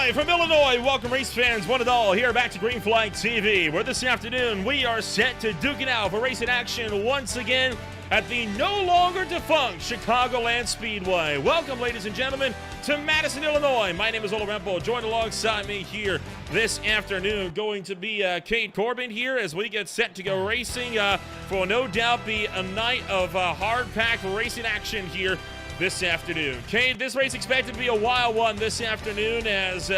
Live from Illinois, welcome race fans, one and all, here back to Green Flag TV, where this afternoon we are set to duke it out for racing action once again at the no longer defunct Chicagoland Speedway. Welcome, ladies and gentlemen, to Madison, Illinois. My name is Ola Rempo. Joined alongside me here this afternoon, going to be Kate Corbin here as we get set to go racing for no doubt be a night of hard-packed racing action here this afternoon. Kate, this race expected to be a wild one this afternoon as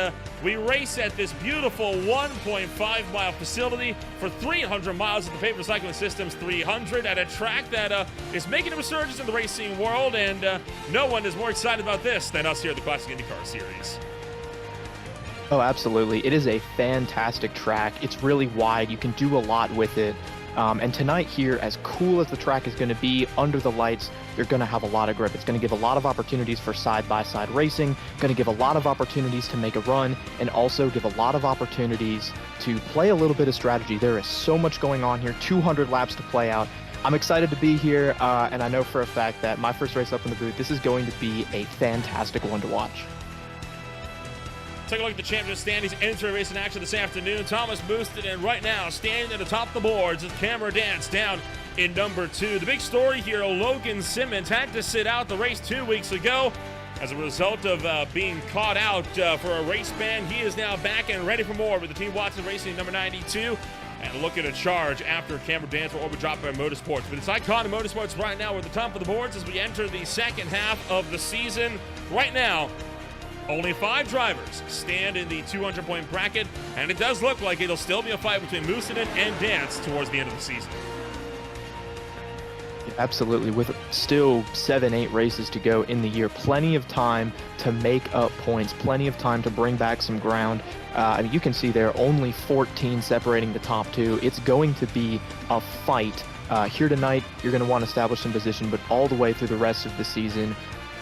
we race at this beautiful 1.5-mile facility for 300 miles of the Pavement Cycling System's 300 at a track that is making a resurgence in the racing world, and no one is more excited about this than us here at the Classic Indycar Series. Oh, absolutely. It is a fantastic track. It's really wide. You can do a lot with it. And tonight here, as cool as the track is going to be under the lights, you're going to have a lot of grip. It's going to give a lot of opportunities for side-by-side racing, going to give a lot of opportunities to make a run, and also give a lot of opportunities to play a little bit of strategy. There is so much going on here, 200 laps to play out. I'm excited to be here, and I know for a fact that my first race up in the booth, this is going to be a fantastic one to watch. Take a look at the championship standings entering racing action this afternoon. Thomas boosted in right now, standing at the top of the boards as camera dance down in number 2. The big story here, Logan Simmons had to sit out the race 2 weeks ago as a result of being caught out for a race ban. He is now back and ready for more with the Team Watson Racing number 92. And look at a charge after camera dance for Orbit drop by Motorsports. But it's iconic Motorsports right now. We're at the top of the boards as we enter the second half of the season. Right now, only 5 drivers stand in the 200-point bracket, and it does look like it'll still be a fight between Moosonen and Dance towards the end of the season. Absolutely. With still 7-8 races to go in the year, plenty of time to make up points, plenty of time to bring back some ground. I mean, you can see there only 14 separating the top 2. It's going to be a fight. Here tonight, you're going to want to establish some position, but all the way through the rest of the season,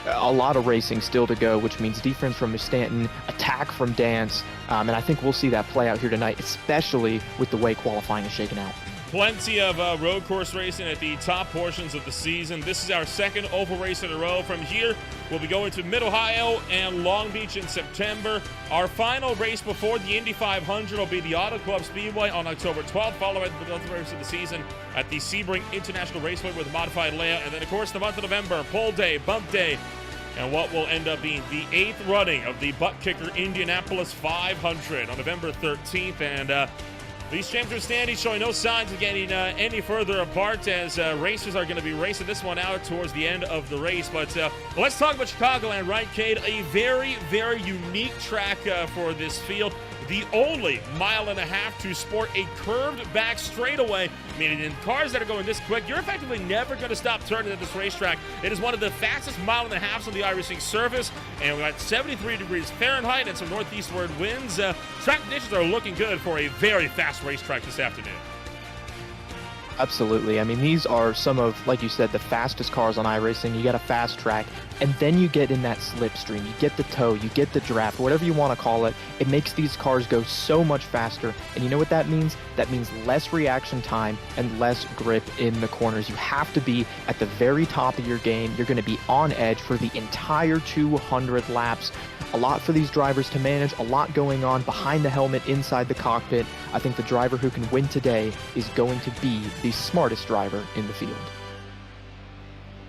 a lot of racing still to go, which means defense from Stanton, attack from Dance, and I think we'll see that play out here tonight, especially with the way qualifying is shaken out. Plenty of road course racing at the top portions of the season. This is our second oval race in a row. From here, we'll be going to Mid-Ohio and Long Beach in September. Our final race before the Indy 500 will be the Auto Club Speedway on October 12th, followed by the penultimate race of the season at the Sebring International Raceway with a modified layout. And then, of course, the month of November, pole day, bump day, and what will end up being the 8th running of the Butt Kicker Indianapolis 500 on November 13th. And these championship standings showing no signs of getting any further apart as racers are going to be racing this one out towards the end of the race. But let's talk about Chicagoland, right, Cade? A very, very unique track for this field. The only 1.5 miles to sport a curved back straightaway, meaning in cars that are going this quick, you're effectively never going to stop turning at this racetrack. It is one of the fastest 1.5 miles on the iRacing surface, and we're at 73 degrees Fahrenheit and some northeastward winds. Track conditions are looking good for a very fast racetrack this afternoon. Absolutely. I mean, these are some of, like you said, the fastest cars on iRacing. You get a fast track, and then you get in that slipstream. You get the tow, you get the draft, whatever you want to call it. It makes these cars go so much faster. And you know what that means? That means less reaction time and less grip in the corners. You have to be at the very top of your game. You're going to be on edge for the entire 200 laps. A lot for these drivers to manage, a lot going on behind the helmet, inside the cockpit. I think the driver who can win today is going to be the smartest driver in the field.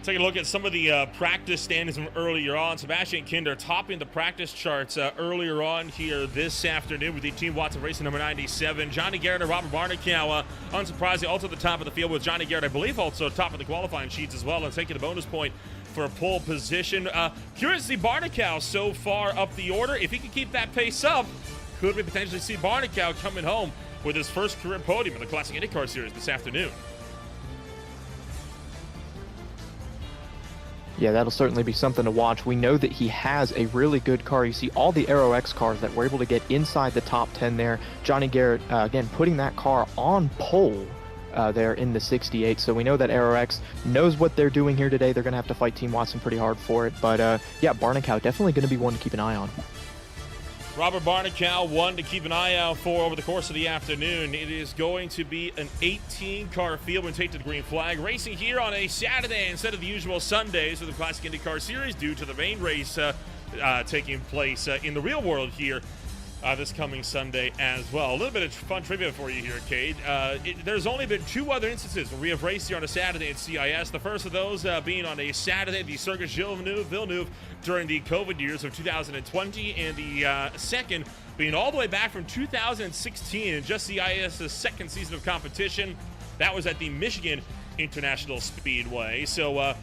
Take a look at some of the practice standings from earlier on. Sebastian Kinder topping the practice charts earlier on here this afternoon with the Team Watson Racing number 97. Johnny Garrett and Robert Barnicow, unsurprisingly, also at the top of the field with Johnny Garrett, I believe, also top of the qualifying sheets as well, and taking a bonus point for pole position. Curious to see Barnicow so far up the order. If he can keep that pace up, could we potentially see Barnicow coming home with his first career podium in the Classic IndyCar Series this afternoon? Yeah, that'll certainly be something to watch. We know that he has a really good car. You see all the Aero X cars that were able to get inside the top 10 there. Johnny Garrett, again, putting that car on pole there in the 68. So we know that Aero X knows what they're doing here today. They're going to have to fight Team Watson pretty hard for it. But yeah, Barnicow definitely going to be one to keep an eye on. Robert Barnicow, one to keep an eye out for over the course of the afternoon. It is going to be an 18-car field when take to the green flag. Racing here on a Saturday instead of the usual Sundays for the Classic IndyCar Series due to the main race taking place in the real world here this coming Sunday as well. A little bit of fun trivia for you here, Cade. There's only been 2 other instances where we have raced here on a Saturday at CIS. The first of those being on a Saturday at the Circus Villeneuve during the COVID years of 2020, and the second being all the way back from 2016 and just CIS's second season of competition. That was at the Michigan International Speedway. So,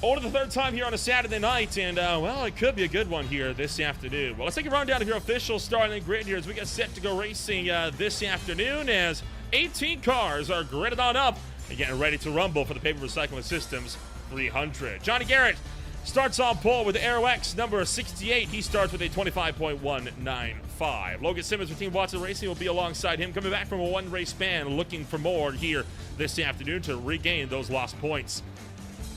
only the third time here on a Saturday night, and, well, it could be a good one here this afternoon. Well, let's take a rundown of your official starting grid here as we get set to go racing this afternoon, as 18 cars are gridded on up and getting ready to rumble for the Pavement Recycling Systems 300. Johnny Garrett starts on pole with the Aero X number 68. He starts with a 25.195. Logan Simmons with Team Watson Racing will be alongside him, coming back from a 1-race span, looking for more here this afternoon to regain those lost points.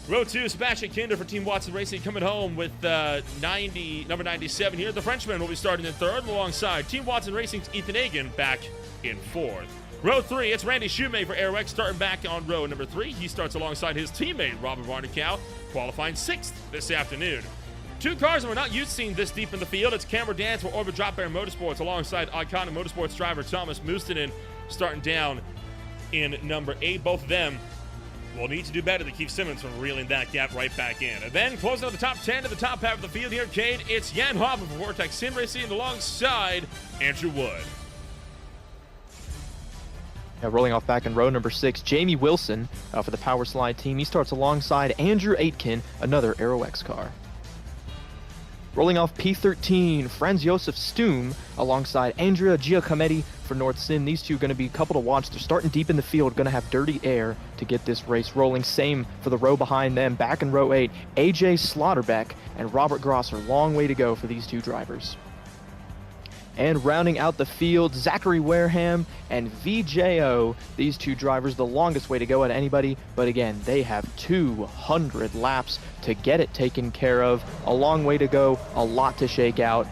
Row 2, Sebastian Kinder for Team Watson Racing coming home with number 97 here. The Frenchman will be starting in third alongside Team Watson Racing's Ethan Hagen back in fourth. Row 3, it's Randy Shoemay for Aero X starting back on row number 3. He starts alongside his teammate Robert Varnicow, qualifying 6th this afternoon. 2 cars that we're not used to seeing this deep in the field. It's Cameron Dance for Orbit Drop Bear Motorsports alongside Iconic Motorsports driver Thomas Mustonen starting down in number 8. Both of them will need to do better to keep Simmons from reeling that gap right back in. And then closing out the top 10 to the top half of the field here, Cade, it's Jan Hoffman for Vortex Sim Racing alongside Andrew Wood. Now rolling off back in row number 6, Jamie Wilson for the Power Slide team. He starts alongside Andrew Aitken, another Aero X car. Rolling off P13, Franz Josef Stum alongside Andrea Giacometti for North Sim. These two are going to be a couple to watch. They're starting deep in the field, going to have dirty air to get this race rolling. Same for the row behind them. Back in row 8, AJ Slaughterbeck and Robert Grosser. Long way to go for these two drivers. And rounding out the field, Zachary Wareham and VJO. These two drivers, the longest way to go at anybody. But again, they have 200 laps to get it taken care of. A long way to go, a lot to shake out.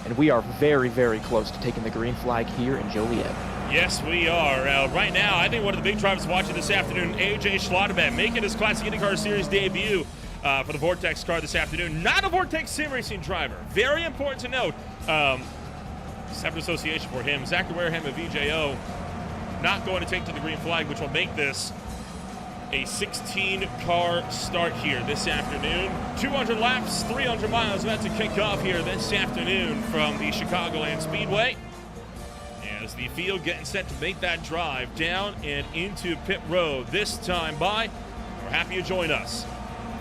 And we are very, very close to taking the green flag here in Joliet. Yes, we are. Right now, I think one of the big drivers watching this afternoon, AJ Schlotterbeck, making his Classic Indycar Series debut for the Vortex car this afternoon. Not a Vortex Sim Racing driver. Very important to note. Separate association for him. Zachary Wareham and VJO not going to take to the green flag, which will make this a 16-car start here this afternoon. 200 laps, 300 miles about to kick off here this afternoon from the Chicagoland Speedway. As the field getting set to make that drive down and into pit road this time by. We're happy you joined us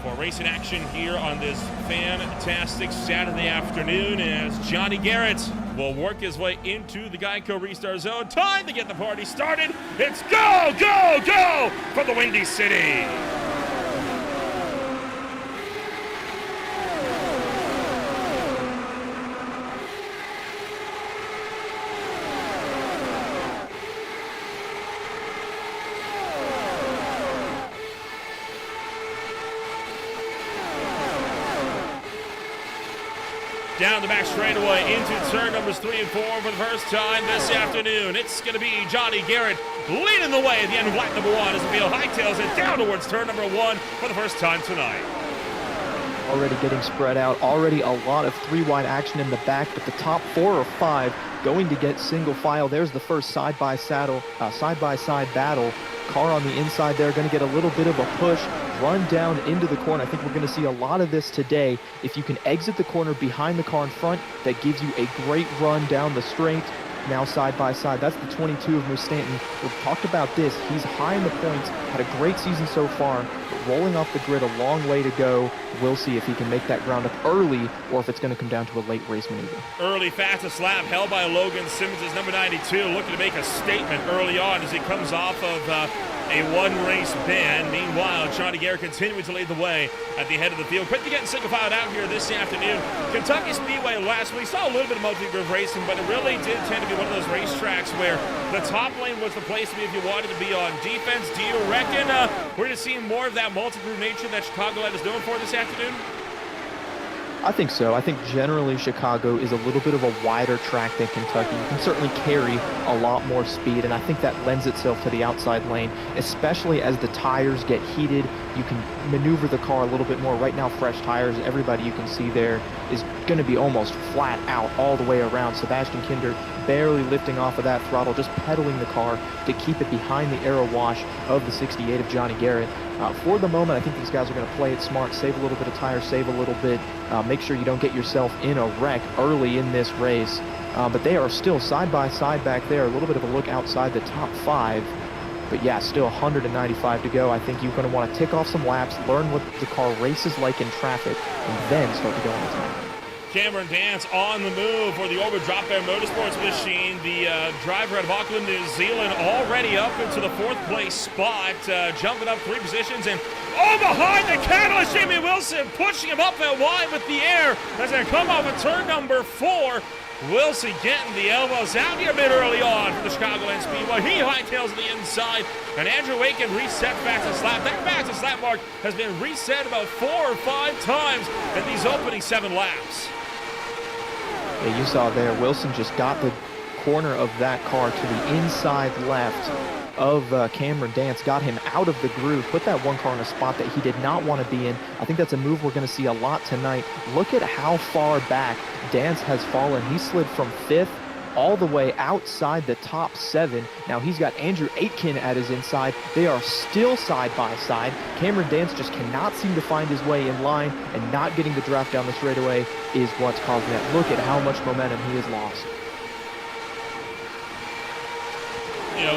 for racing action here on this fantastic Saturday afternoon as Johnny Garrett will work his way into the Geico restart zone. Time to get the party started. It's go, go, go for the Windy City. Down the back straightaway into turn numbers 3 and 4 for the first time this afternoon. It's going to be Johnny Garrett leading the way at the end of lap number 1 as the field hightails it down towards turn number 1 for the first time tonight. Already getting spread out, already a lot of 3-wide action in the back, but the top 4 or 5 going to get single file. There's the first side-by-side battle. Car on the inside there going to get a little bit of a push, run down into the corner. I think we're going to see a lot of this today. If you can exit the corner behind the car in front, that gives you a great run down the straight. Now side by side, that's the 22 of Moose Stanton. We've talked about this. He's high in the points, had a great season so far, but rolling off the grid, a long way to go. We'll see if he can make that ground up early or if it's going to come down to a late race maneuver. Early fastest lap held by Logan Simmons is number 92, looking to make a statement early on as he comes off of a 1-race ban. Meanwhile, Johnny Garrett continuing to lead the way at the head of the field. Quickly getting single filed out here this afternoon. Kentucky Speedway last week saw a little bit of multi-groove racing, but it really did tend to be one of those racetracks where the top lane was the place to be if you wanted to be on defense. Do you reckon we're going to see more of that multi-groove nature that Chicagoland is doing for this afternoon? I think so. I think generally Chicago is a little bit of a wider track than Kentucky. You can certainly carry a lot more speed, and I think that lends itself to the outside lane, especially as the tires get heated. You can maneuver the car a little bit more. Right now, fresh tires, everybody you can see there is going to be almost flat out all the way around. Sebastian Kinder barely lifting off of that throttle, just pedaling the car to keep it behind the aero wash of the 68 of Johnny Garrett. For the moment, I think these guys are going to play it smart, save a little bit of tire, save a little bit, make sure you don't get yourself in a wreck early in this race. But they are still side by side back there, a little bit of a look outside the top 5. But yeah, still 195 to go. I think you're going to want to tick off some laps, learn what the car races like in traffic, and then start to go on the time. Cameron Dance on the move for the Orbit Drop Bear Motorsports machine. The driver out of Auckland, New Zealand, already up into the 4th place spot, jumping up 3 positions. And behind the catalyst, Jamie Wilson pushing him up and wide with the air as they come off of turn number 4. Wilson getting the elbows out here a bit early on for the Chicagoland Speedway. He hightails the inside, and Andrew Aiken resets fastest lap. That fastest lap mark has been reset about 4 or 5 times in these opening 7 laps. Yeah, you saw there, Wilson just got the corner of that car to the inside left of Cameron Dance, got him out of the groove, put that one car in a spot that he did not want to be in. I think that's a move we're going to see a lot tonight. Look at how far back Dance has fallen. He slid from 5th all the way outside the top 7. Now he's got Andrew Aitken at his inside. They are still side by side. Cameron Dance just cannot seem to find his way in line, and not getting the draft down the straightaway is what's causing that. Look at how much momentum he has lost.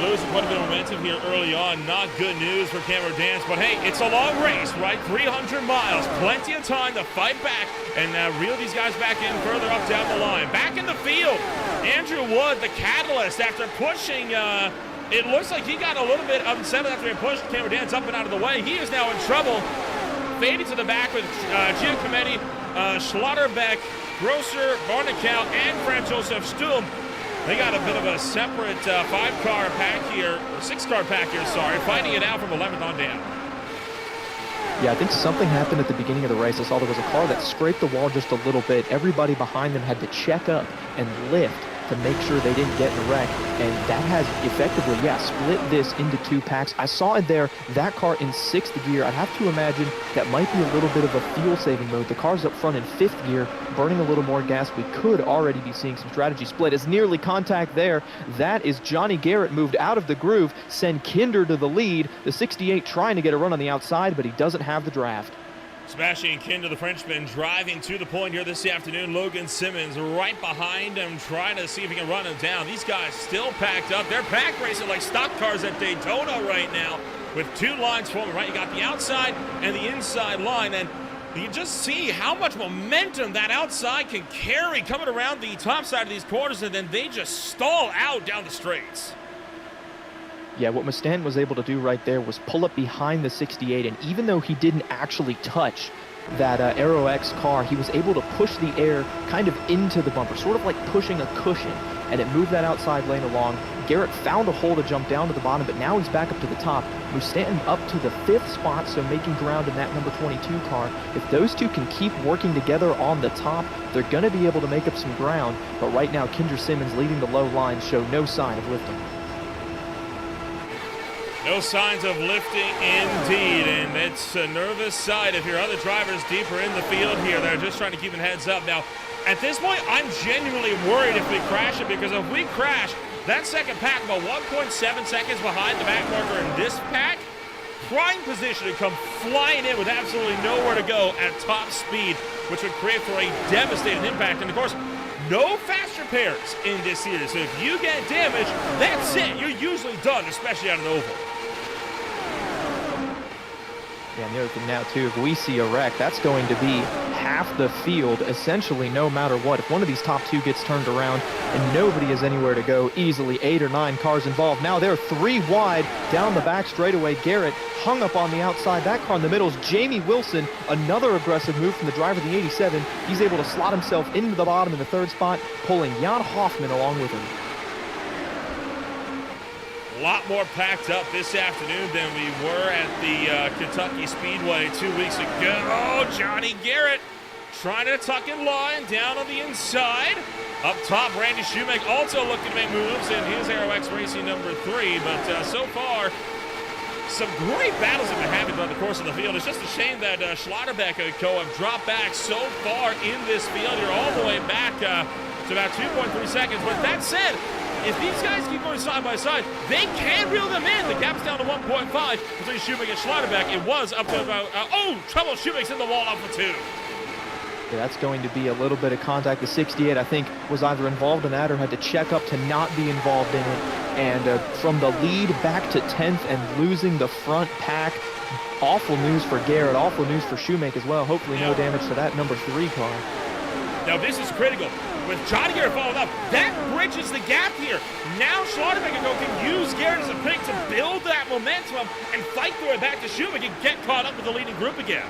Losing quite a bit of momentum here early on. Not good news for Cameron Dance, but hey, it's a long race, right? 300 miles, plenty of time to fight back and reel these guys back in further up down the line. Back in the field, Andrew Wood, the catalyst, after pushing, it looks like he got a little bit upset after he pushed Cameron Dance up and out of the way. He is now in trouble, fading to the back with Giacometti, Schlotterbeck, Grosser, Barnacow, and Franz Josef Stum. They got a bit of a separate 5-car pack here, or 6-car pack here, fighting it out from 11th on down. Yeah, I think something happened at the beginning of the race. I saw there was a car that scraped the wall just a little bit. Everybody behind them had to check up and lift to make sure they didn't get in a wreck, and that has effectively, split this into 2 packs. I saw it there, that car in 6th gear. I'd have to imagine that might be a little bit of a fuel-saving mode. The car's up front in 5th gear, burning a little more gas. We could already be seeing some strategy split. It's nearly contact there. That is Johnny Garrett moved out of the groove, send Kinder to the lead. The 68 trying to get a run on the outside, but he doesn't have the draft. Sebastian Kinder, the Frenchman, driving to the point here this afternoon. Logan Simmons right behind him, trying to see if he can run him down. These guys still packed up. They're pack racing like stock cars at Daytona right now, with 2 lines forming, right? You got the outside and the inside line, and you just see how much momentum that outside can carry coming around the top side of these corners, and then they just stall out down the straights. Yeah, what Mustaine was able to do right there was pull up behind the 68, and even though he didn't actually touch that Aero X car, he was able to push the air kind of into the bumper, sort of like pushing a cushion, and it moved that outside lane along. Garrett found a hole to jump down to the bottom, but now he's back up to the top. Mustaine up to the 5th spot, so making ground in that number 22 car. If those two can keep working together on the top, they're going to be able to make up some ground, but right now Kinder Simmons leading the low line show no sign of lifting. No signs of lifting indeed, and it's a nervous sight if your other driver's deeper in the field here. They're just trying to keep their heads up. Now, at this point, I'm genuinely worried if we crash it, because if we crash, that second pack about 1.7 seconds behind the back marker in this pack, prime position to come flying in with absolutely nowhere to go at top speed, which would create for a devastating impact. And of course, no fast repairs in this series. So if you get damaged, that's it. You're usually done, especially out of the oval. Yeah, and the other thing now, too, if we see a wreck, that's going to be half the field, essentially, no matter what. If one of these top 2 gets turned around and nobody has anywhere to go, easily 8 or 9 cars involved. Now they're 3 wide down the back straightaway. Garrett hung up on the outside. That car in the middle is Jamie Wilson. Another aggressive move from the driver of the 87. He's able to slot himself into the bottom in the 3rd spot, pulling Jan Hoffman along with him. A lot more packed up this afternoon than we were at the Kentucky Speedway 2 weeks ago. Oh, Johnny Garrett trying to tuck in line down on the inside. Up top, Randy Shoemake also looking to make moves in his Aero X Racing number 3. But so far, some great battles have been happening throughout the course of the field. It's just a shame that Schlotterbeck and Co. have dropped back so far in this field. You're all the way back to about 2.3 seconds. But that said, if these guys keep going side by side, they can reel them in. The gap's down to 1.5 between Shoemake and Schlotterbeck. It was up to about, trouble. Shoemake's in the wall, up for 2. Yeah, that's going to be a little bit of contact. The 68, I think, was either involved in that or had to check up to not be involved in it. And from the lead back to 10th and losing the front pack, awful news for Garrett, awful news for Shoemake as well. Hopefully no damage to that number 3 car. Now this is critical. With Johnny Garrett following up, that bridges the gap here. Now Schlotterbeck and Co. can use Garrett as a pick to build that momentum and fight through it back to Shoemake and get caught up with the leading group again.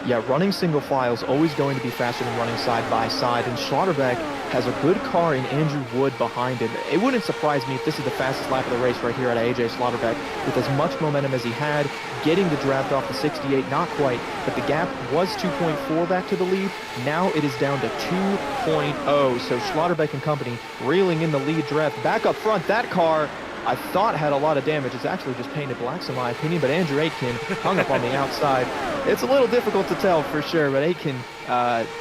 Yeah, running single file is always going to be faster than running side by side, and Schlotterbeck has a good car in Andrew Wood behind him. It wouldn't surprise me if this is the fastest lap of the race right here at AJ Schlotterbeck, with as much momentum as he had, getting the draft off the 68, not quite, but the gap was 2.4 back to the lead. Now it is down to 2.0, so Schlotterbeck and company reeling in the lead draft. Back up front, that car I thought had a lot of damage. It's actually just painted black in my opinion, but Andrew Aitken hung up on the outside. It's a little difficult to tell for sure, but Aitken,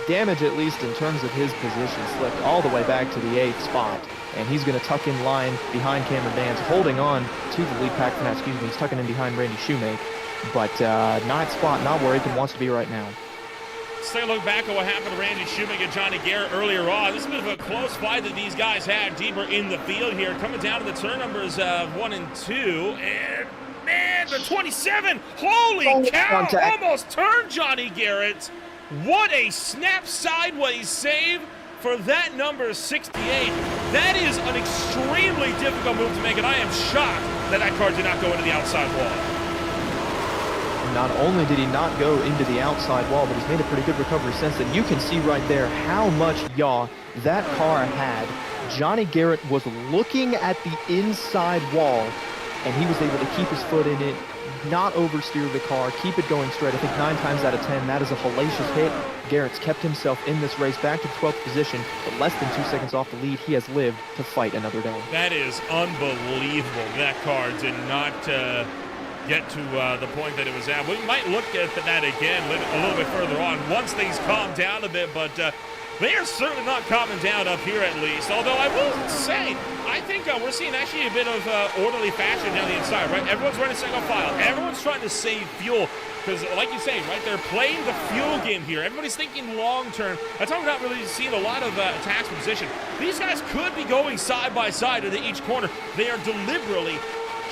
damage at least in terms of his position, slipped all the way back to the 8th spot. And he's going to tuck in line behind Cameron Dance, holding on to the lead pack for now, he's tucking in behind Randy Shoemake. But 9th spot, not where Aitken wants to be right now. Let's take a look back at what happened to Randy Shoemake and Johnny Garrett earlier on. This is a bit of a close fight that these guys had deeper in the field here. Coming down to the turn numbers 1 and 2. And, man, the 27. Holy cow. Contact. Almost turned Johnny Garrett. What a snap sideways save for that number 68. That is an extremely difficult move to make, and I am shocked that that car did not go into the outside wall. Not only did he not go into the outside wall, but he's made a pretty good recovery since then. You can see right there how much yaw that car had. Johnny Garrett was looking at the inside wall, and he was able to keep his foot in it, not oversteer the car, keep it going straight. I think 9 times out of 10, that is a hellacious hit. Garrett's kept himself in this race back to 12th position, but less than 2 seconds off the lead. He has lived to fight another day. That is unbelievable. That car did not get to the point that it was at. We might look at that again a little bit further on once things calm down a bit, but they are certainly not calming down up here at least. Although I will say, I think we're seeing actually a bit of orderly fashion down the inside, right? Everyone's running single file. Everyone's trying to save fuel because, like you say, right, they're playing the fuel game here. Everybody's thinking long term. That's why we're not really seeing a lot of attacks from position. These guys could be going side by side into each corner. They are deliberately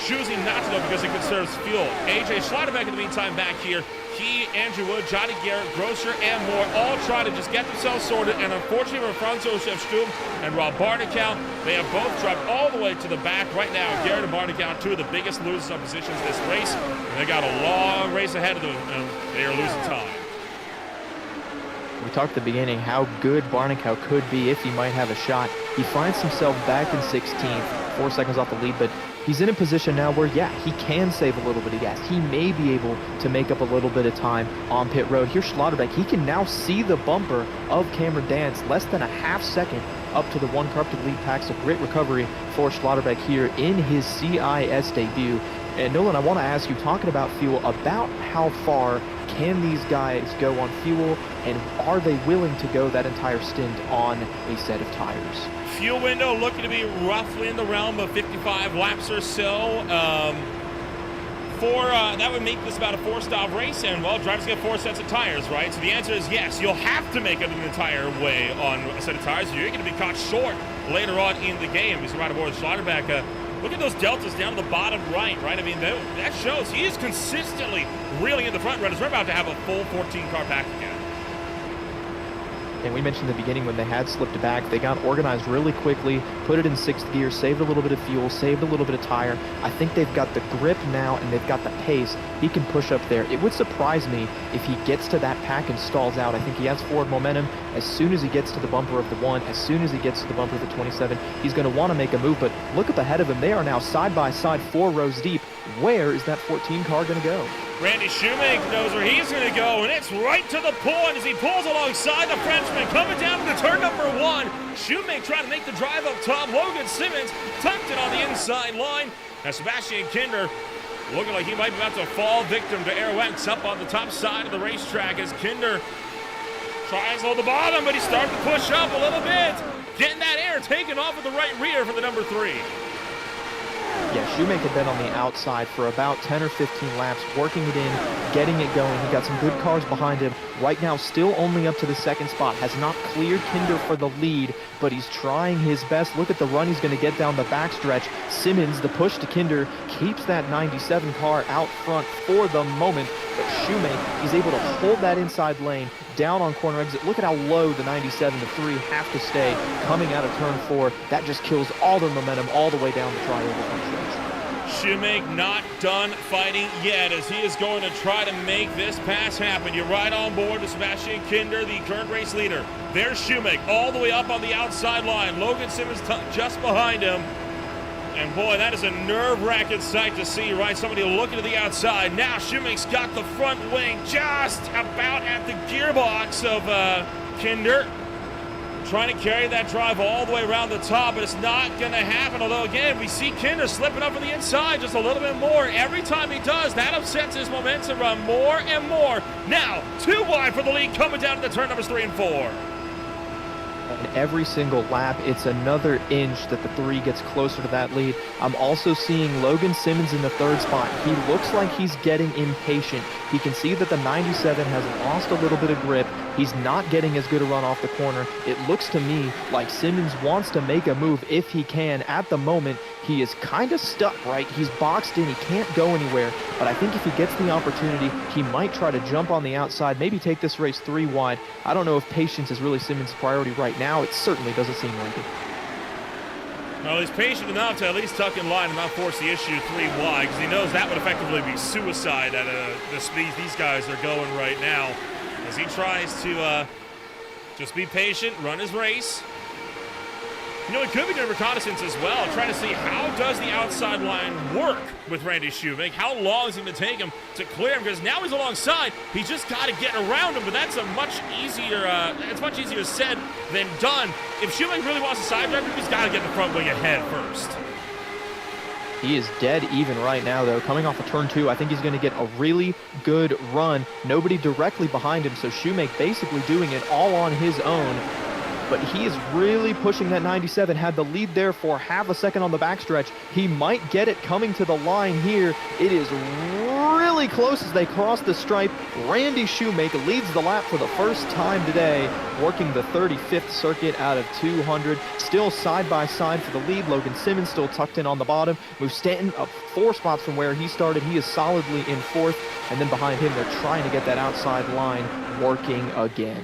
choosing not to though because it conserves fuel. AJ Schlotterbeck in the meantime back here. He, Andrew Wood, Johnny Garrett, Grosser, and more all trying to just get themselves sorted. And unfortunately for Franz Josef Stum and Rob Barnicow, they have both dropped all the way to the back. Right now, Garrett and Barnicow, 2 of the biggest losers of positions this race. And they got a long race ahead of them, and they are losing time. We talked at the beginning how good Barnicow could be if he might have a shot. He finds himself back in 16th, 4 seconds off the lead, but he's in a position now where, yeah, he can save a little bit of gas. He may be able to make up a little bit of time on pit road. Here's Schlotterbeck. He can now see the bumper of Cameron Dance less than a half second up to the 1 car up to the lead pack. So great recovery for Schlotterbeck here in his CIS debut. And Nolan, I want to ask you, talking about fuel, about how far can these guys go on fuel, and are they willing to go that entire stint on a set of tires? Fuel window looking to be roughly in the realm of 55 laps or so. That would make this about a 4-stop race, and well, drivers get 4 sets of tires, right? So the answer is yes, you'll have to make it an entire way on a set of tires. You're going to be caught short later on in the game. He's right aboard Schlotterbeck. Look at those deltas down to the bottom right? I mean, that shows he is consistently reeling in the front runners. We're about to have a full 14-car pack again. And we mentioned in the beginning when they had slipped back, they got organized really quickly, put it in 6th gear, saved a little bit of fuel, saved a little bit of tire. I think they've got the grip now and they've got the pace. He can push up there. It would surprise me if he gets to that pack and stalls out. I think he has forward momentum. As soon as he gets to the bumper of the 1, as soon as he gets to the bumper of the 27, he's going to want to make a move. But look up ahead of him. They are now side by side, 4 rows deep. Where is that 14 car going to go? Randy Shoemake knows where he's going to go, and it's right to the point as he pulls alongside the Frenchman coming down to turn number 1. Shoemake trying to make the drive up top. Logan Simmons tucked it on the inside line. Now Sebastian Kinder looking like he might be about to fall victim to Air Wax up on the top side of the racetrack as Kinder tries to hold the bottom, but he's starting to push up a little bit. Getting that air taken off of the right rear for the number 3. Yeah, Shoemake had been on the outside for about 10 or 15 laps, working it in, getting it going. He got some good cars behind him. Right now, still only up to the 2nd spot. Has not cleared Kinder for the lead, but he's trying his best. Look at the run he's going to get down the backstretch. Simmons, the push to Kinder, keeps that 97 car out front for the moment. But Shoemake, he's able to hold that inside lane down on corner exit. Look at how low the 97 to 3 have to stay coming out of turn 4. That just kills all their momentum all the way down the trioval front stretch. Shoemake not done fighting yet as he is going to try to make this pass happen. You're right on board with Sebastian Kinder, the current race leader. There's Shoemake all the way up on the outside line. Logan Simmons just behind him. And boy, that is a nerve-wracking sight to see, right? Somebody looking to the outside. Now Shoemake's got the front wing just about at the gearbox of Kinder. Trying to carry that drive all the way around the top, but it's not going to happen. Although, again, we see Kinder slipping up on the inside just a little bit more. Every time he does, that upsets his momentum run more and more. Now, 2 wide for the lead coming down to the turn numbers 3 and 4. And every single lap, it's another inch that the 3 gets closer to that lead. I'm also seeing Logan Simmons in the 3rd spot. He looks like he's getting impatient. He can see that the 97 has lost a little bit of grip. He's not getting as good a run off the corner. It looks to me like Simmons wants to make a move if he can. At the moment, he is kind of stuck, right? He's boxed in. He can't go anywhere. But I think if he gets the opportunity, he might try to jump on the outside, maybe take this race 3 wide. I don't know if patience is really Simmons' priority right now. It certainly doesn't seem like it. Well, he's patient enough to at least tuck in line and not force the issue 3 wide because he knows that would effectively be suicide at the speeds these guys are going right now. As he tries to just be patient, run his race. You know, he could be doing reconnaissance as well, trying to see how does the outside line work with Randy Shoemake. How long is it going to take him to clear him? Because now he's alongside. He's just got to get around him, but that's a much easier. It's much easier said than done. If Shoemake really wants to side drive him, he's got to get the front wing ahead first. He is dead even right now, though. Coming off of turn 2, I think he's going to get a really good run. Nobody directly behind him, so Shoemake basically doing it all on his own. But he is really pushing that 97, had the lead there for half a second on the backstretch. He might get it coming to the line here. It is really close as they cross the stripe. Randy Shoemake leads the lap for the first time today, working the 35th circuit out of 200. Still side by side for the lead. Logan Simmons still tucked in on the bottom. Moves Stanton up 4 spots from where he started. He is solidly in 4th. And then behind him, they're trying to get that outside line working again.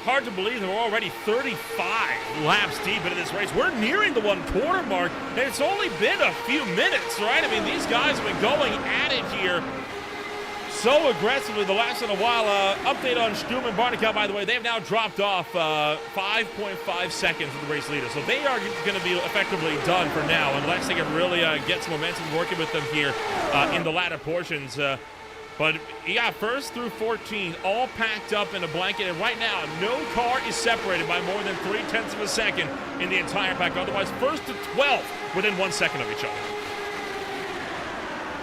Hard to believe that we're already 35 laps deep into this race. We're nearing the 1 quarter mark, and it's only been a few minutes, right? I mean, these guys have been going at it here so aggressively the last little while. Update on Sturm and Barnicow, by the way, they have now dropped off 5.5 seconds of the race leader. So they are going to be effectively done for now, unless they can really get some momentum working with them here in the latter portions. But yeah, 1st through 14, all packed up in a blanket. And right now, no car is separated by more than 0.3 of a second in the entire pack. Otherwise, 1st to 12th within 1 second of each other.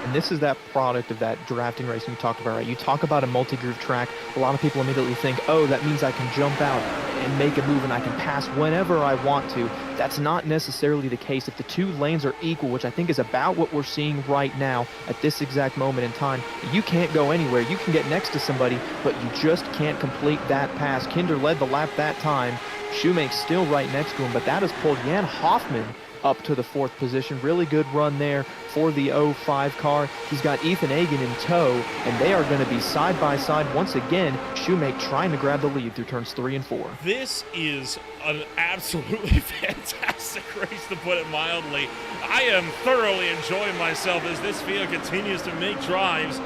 And this is that product of that drafting racing you talked about, right? You talk about a multi-groove track, a lot of people immediately think, oh, that means I can jump out and make a move and I can pass whenever I want to. That's not necessarily the case. If the 2 lanes are equal, which I think is about what we're seeing right now at this exact moment in time, you can't go anywhere. You can get next to somebody, but you just can't complete that pass. Kinder led the lap that time. Shoemake's still right next to him, but that has pulled Jan Hoffman up to the 4th position. Really good run there for the 05 car. He's got Ethan Agan in tow, and they are going to be side by side once again. Shoemake trying to grab the lead through turns 3 and 4. This is an absolutely fantastic race, to put it mildly. I am thoroughly enjoying myself as this field continues to make drives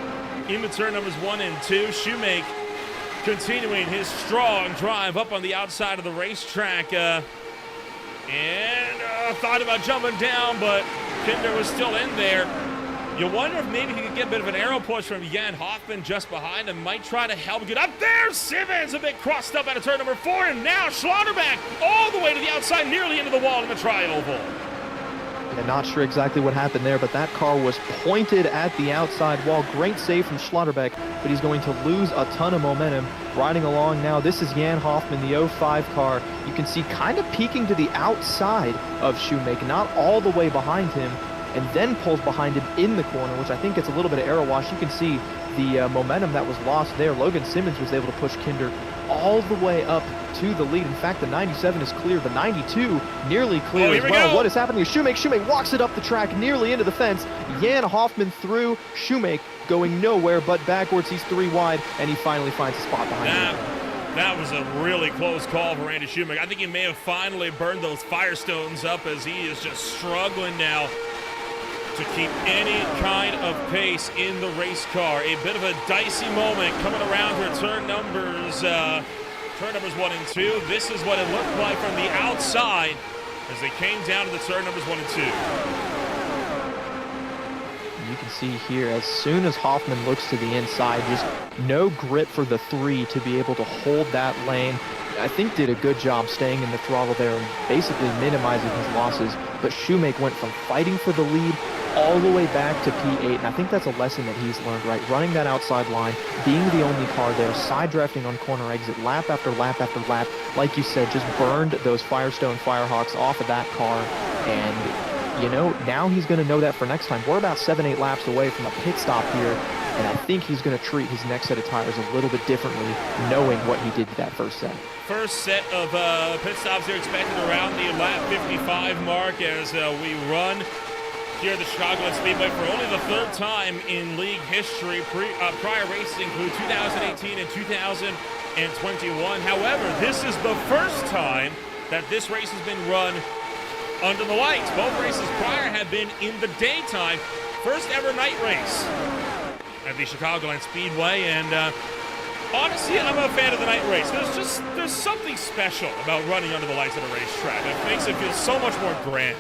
into turn numbers 1 and 2. Shoemake continuing his strong drive up on the outside of the racetrack. And thought about jumping down, but Kinder was still in there. You wonder if maybe he could get a bit of an arrow push from Jan Hoffman just behind him. Might try to help get up there. Simmons a bit crossed up out of turn number 4, and now Schlotterbeck all the way to the outside, nearly into the wall in the tri-oval. Yeah, not sure exactly what happened there, but that car was pointed at the outside wall. Great save from Schlotterbeck, but he's going to lose a ton of momentum. Riding along now, this is Jan Hoffman, the 05 car. You can see kind of peeking to the outside of Shoemaker, not all the way behind him, and then pulls behind him in the corner, which I think gets a little bit of aero wash. You can see the momentum that was lost there. Logan Simmons was able to push Kinder all the way up to the lead. In fact, the 97 is clear. The 92 nearly clear as well. What is happening? Shoemaker walks it up the track, nearly into the fence. Jan Hoffman through. Shoemaker going nowhere but backwards. He's 3 wide, and he finally finds a spot behind him. That was a really close call for Randy Shoemaker. I think he may have finally burned those Firestones up, as he is just struggling now to keep any kind of pace in the race car. A bit of a dicey moment coming around for turn numbers 1 and 2. This is what it looked like from the outside as they came down to the turn numbers 1 and 2. You can see here, as soon as Hoffman looks to the inside, just no grip for the 3 to be able to hold that lane. I think did a good job staying in the throttle there and basically minimizing his losses. But Shoemaker went from fighting for the lead all the way back to P8, and I think that's a lesson that he's learned, right? Running that outside line, being the only car there, side drafting on corner exit, lap after lap after lap. Like you said, just burned those Firestone Firehawks off of that car, and you know, now he's going to know that for next time. We're about 7-8 laps away from a pit stop here, and I think he's going to treat his next set of tires a little bit differently, knowing what he did to that first set. First set of pit stops are expected around the lap 55 mark as we run here at the Chicagoland Speedway for only the 3rd time in league history. Prior races include 2018 and 2021. However, this is the first time that this race has been run under the lights. Both races prior have been in the daytime. First ever night race at the Chicagoland Speedway, and honestly, I'm a fan of the night race. There's something special about running under the lights at a racetrack. It makes it feel so much more grand.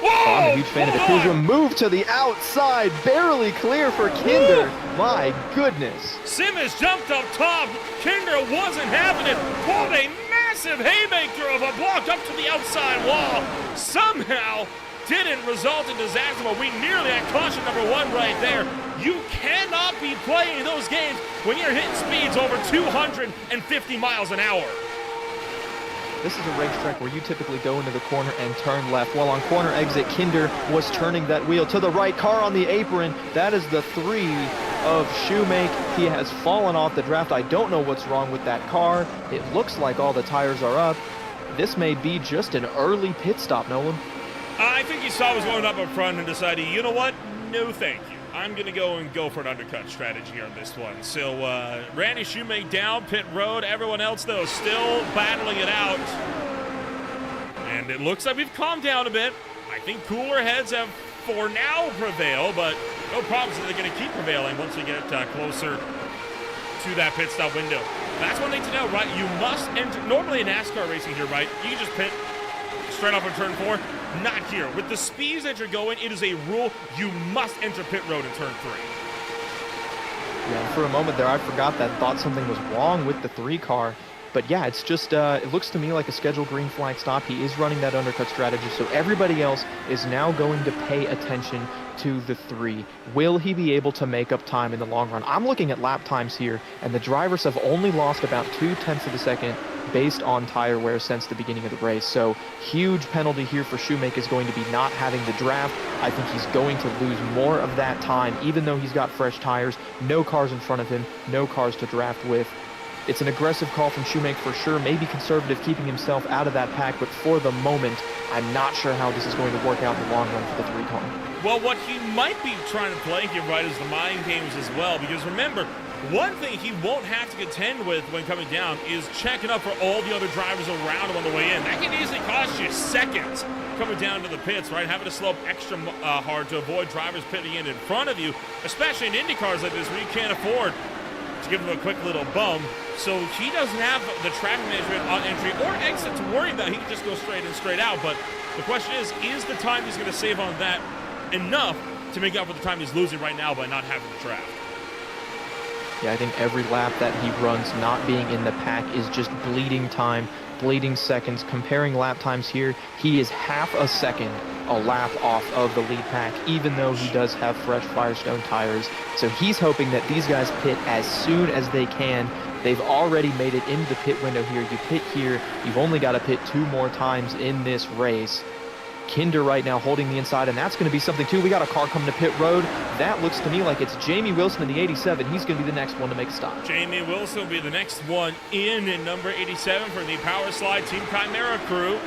Whoa! I'm a huge fan of the cruiser. Move to the outside, barely clear for Kinder. Woo! My goodness. Simmons jumped up top. Kinder wasn't having it. Pulled a massive haymaker of a block up to the outside wall. Somehow didn't result in disaster, but we nearly had caution number 1 right there. You cannot be playing those games when you're hitting speeds over 250 miles an hour. This is a racetrack where you typically go into the corner and turn left. Well, on corner exit, Kinder was turning that wheel to the right. Car on the apron. That is the 3 of Shoemaker. He has fallen off the draft. I don't know what's wrong with that car. It looks like all the tires are up. This may be just an early pit stop, Nolan. I think he saw what was going up front and decided, you know what? No, thank you. I'm going to go for an undercut strategy here on this one. So, Randy Shoemaker down pit road. Everyone else, though, still battling it out. And it looks like we've calmed down a bit. I think cooler heads have, for now, prevailed, but no problems. They're going to keep prevailing once we get closer to that pit stop window. That's one thing to know, right? You must enter. Normally in NASCAR racing here, right? You can just pit straight off of turn 4. Not here. With the speeds that you're going, it is a rule. You must enter pit road in turn 3. Yeah, for a moment there, I forgot that, thought something was wrong with the 3 car. But yeah, it's just, it looks to me like a scheduled green flag stop. He is running that undercut strategy, so everybody else is now going to pay attention to the 3. Will he be able to make up time in the long run? I'm looking at lap times here, and the drivers have only lost about 0.2 of a second based on tire wear since the beginning of the race. So huge penalty here for Shoemaker is going to be not having the draft. I think he's going to lose more of that time, even though he's got fresh tires, no cars in front of him, no cars to draft with. It's an aggressive call from Shoemaker for sure, maybe conservative, keeping himself out of that pack, but for the moment, I'm not sure how this is going to work out in the long run for the 3 car. Well, what he might be trying to play here, right, is the mind games as well, because remember, one thing he won't have to contend with when coming down is checking up for all the other drivers around him on the way in. That can easily cost you seconds coming down to the pits, right? Having to slow up extra hard to avoid drivers pitting in front of you, especially in Indy cars like this where you can't afford to give him a quick little bump. So he doesn't have the traffic management on entry or exit to worry about. He can just go straight in, straight out. But the question is the time he's going to save on that enough to make up for the time he's losing right now by not having the draft? Yeah, I think every lap that he runs not being in the pack is just bleeding time, bleeding seconds. Comparing lap times here, he is half a second a lap off of the lead pack, even though he does have fresh Firestone tires. So he's hoping that these guys pit as soon as they can. They've already made it into the pit window here. You pit here, you've only got to pit 2 more times in this race. Kinder right now holding the inside, and that's going to be something too. We got a car coming to pit road. That looks to me like it's Jamie Wilson in the 87. He's going to be the next one to make a stop. Jamie Wilson will be the next one in number 87 for the Power Slide Team Chimera crew.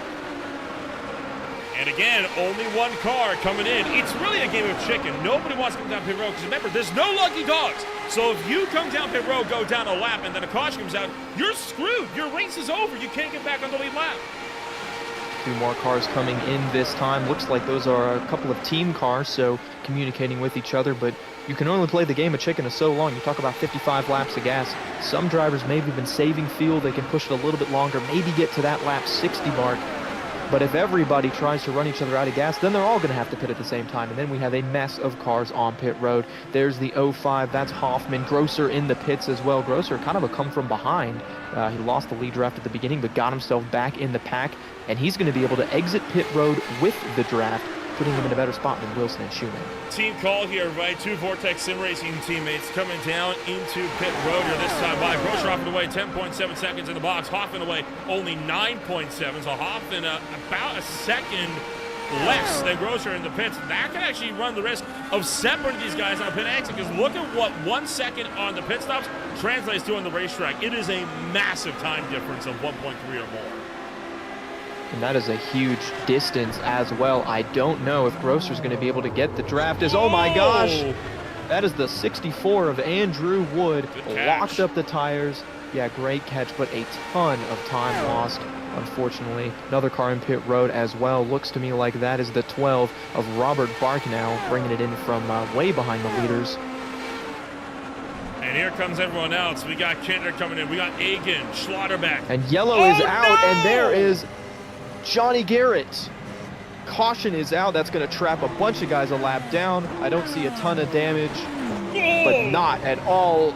And again, only one car coming in. It's really a game of chicken. Nobody wants to come down pit road because remember, there's no lucky dogs. So if you come down pit road, go down a lap, and then a caution comes out, you're screwed. Your race is over. You can't get back on the lead lap. 2 more cars coming in this time. Looks like those are a couple of team cars, so communicating with each other, but you can only play the game of chicken for so long. You talk about 55 laps of gas. Some drivers maybe have been saving fuel. They can push it a little bit longer, maybe get to that lap 60 mark. But if everybody tries to run each other out of gas, then they're all going to have to pit at the same time. And then we have a mess of cars on pit road. There's the 05. That's Hoffman. Grosser in the pits as well. Grosser kind of a come from behind. He lost the lead draft at the beginning, but got himself back in the pack. And he's going to be able to exit pit road with the draft, putting him in a better spot than Wilson and Schumann. Team call here, right? 2 Vortex Sim Racing teammates coming down into pit road here this time by Grosser off and away 10.7 seconds in the box. Hoffman away only 9.7. So Hoffman about a second less than Grosser in the pits. That can actually run the risk of separating these guys on the pit exit, because look at what 1 second on the pit stops translates to on the racetrack. It is a massive time difference of 1.3 or more. And that is a huge distance as well. I don't know if Grosser's going to be able to get the draft. Oh my gosh! That is the 64 of Andrew Wood. Locked up the tires. Yeah, great catch, but a ton of time lost, unfortunately. Another car in pit road as well. Looks to me like that is the 12 of Robert Barknow, bringing it in from way behind the leaders. And here comes everyone else. We got Kinder coming in. We got Egan, Schlotterbeck. And yellow is out, and there is Johnny Garrett. Caution is out. That's going to trap a bunch of guys a lap down. I don't see a ton of damage, but not at all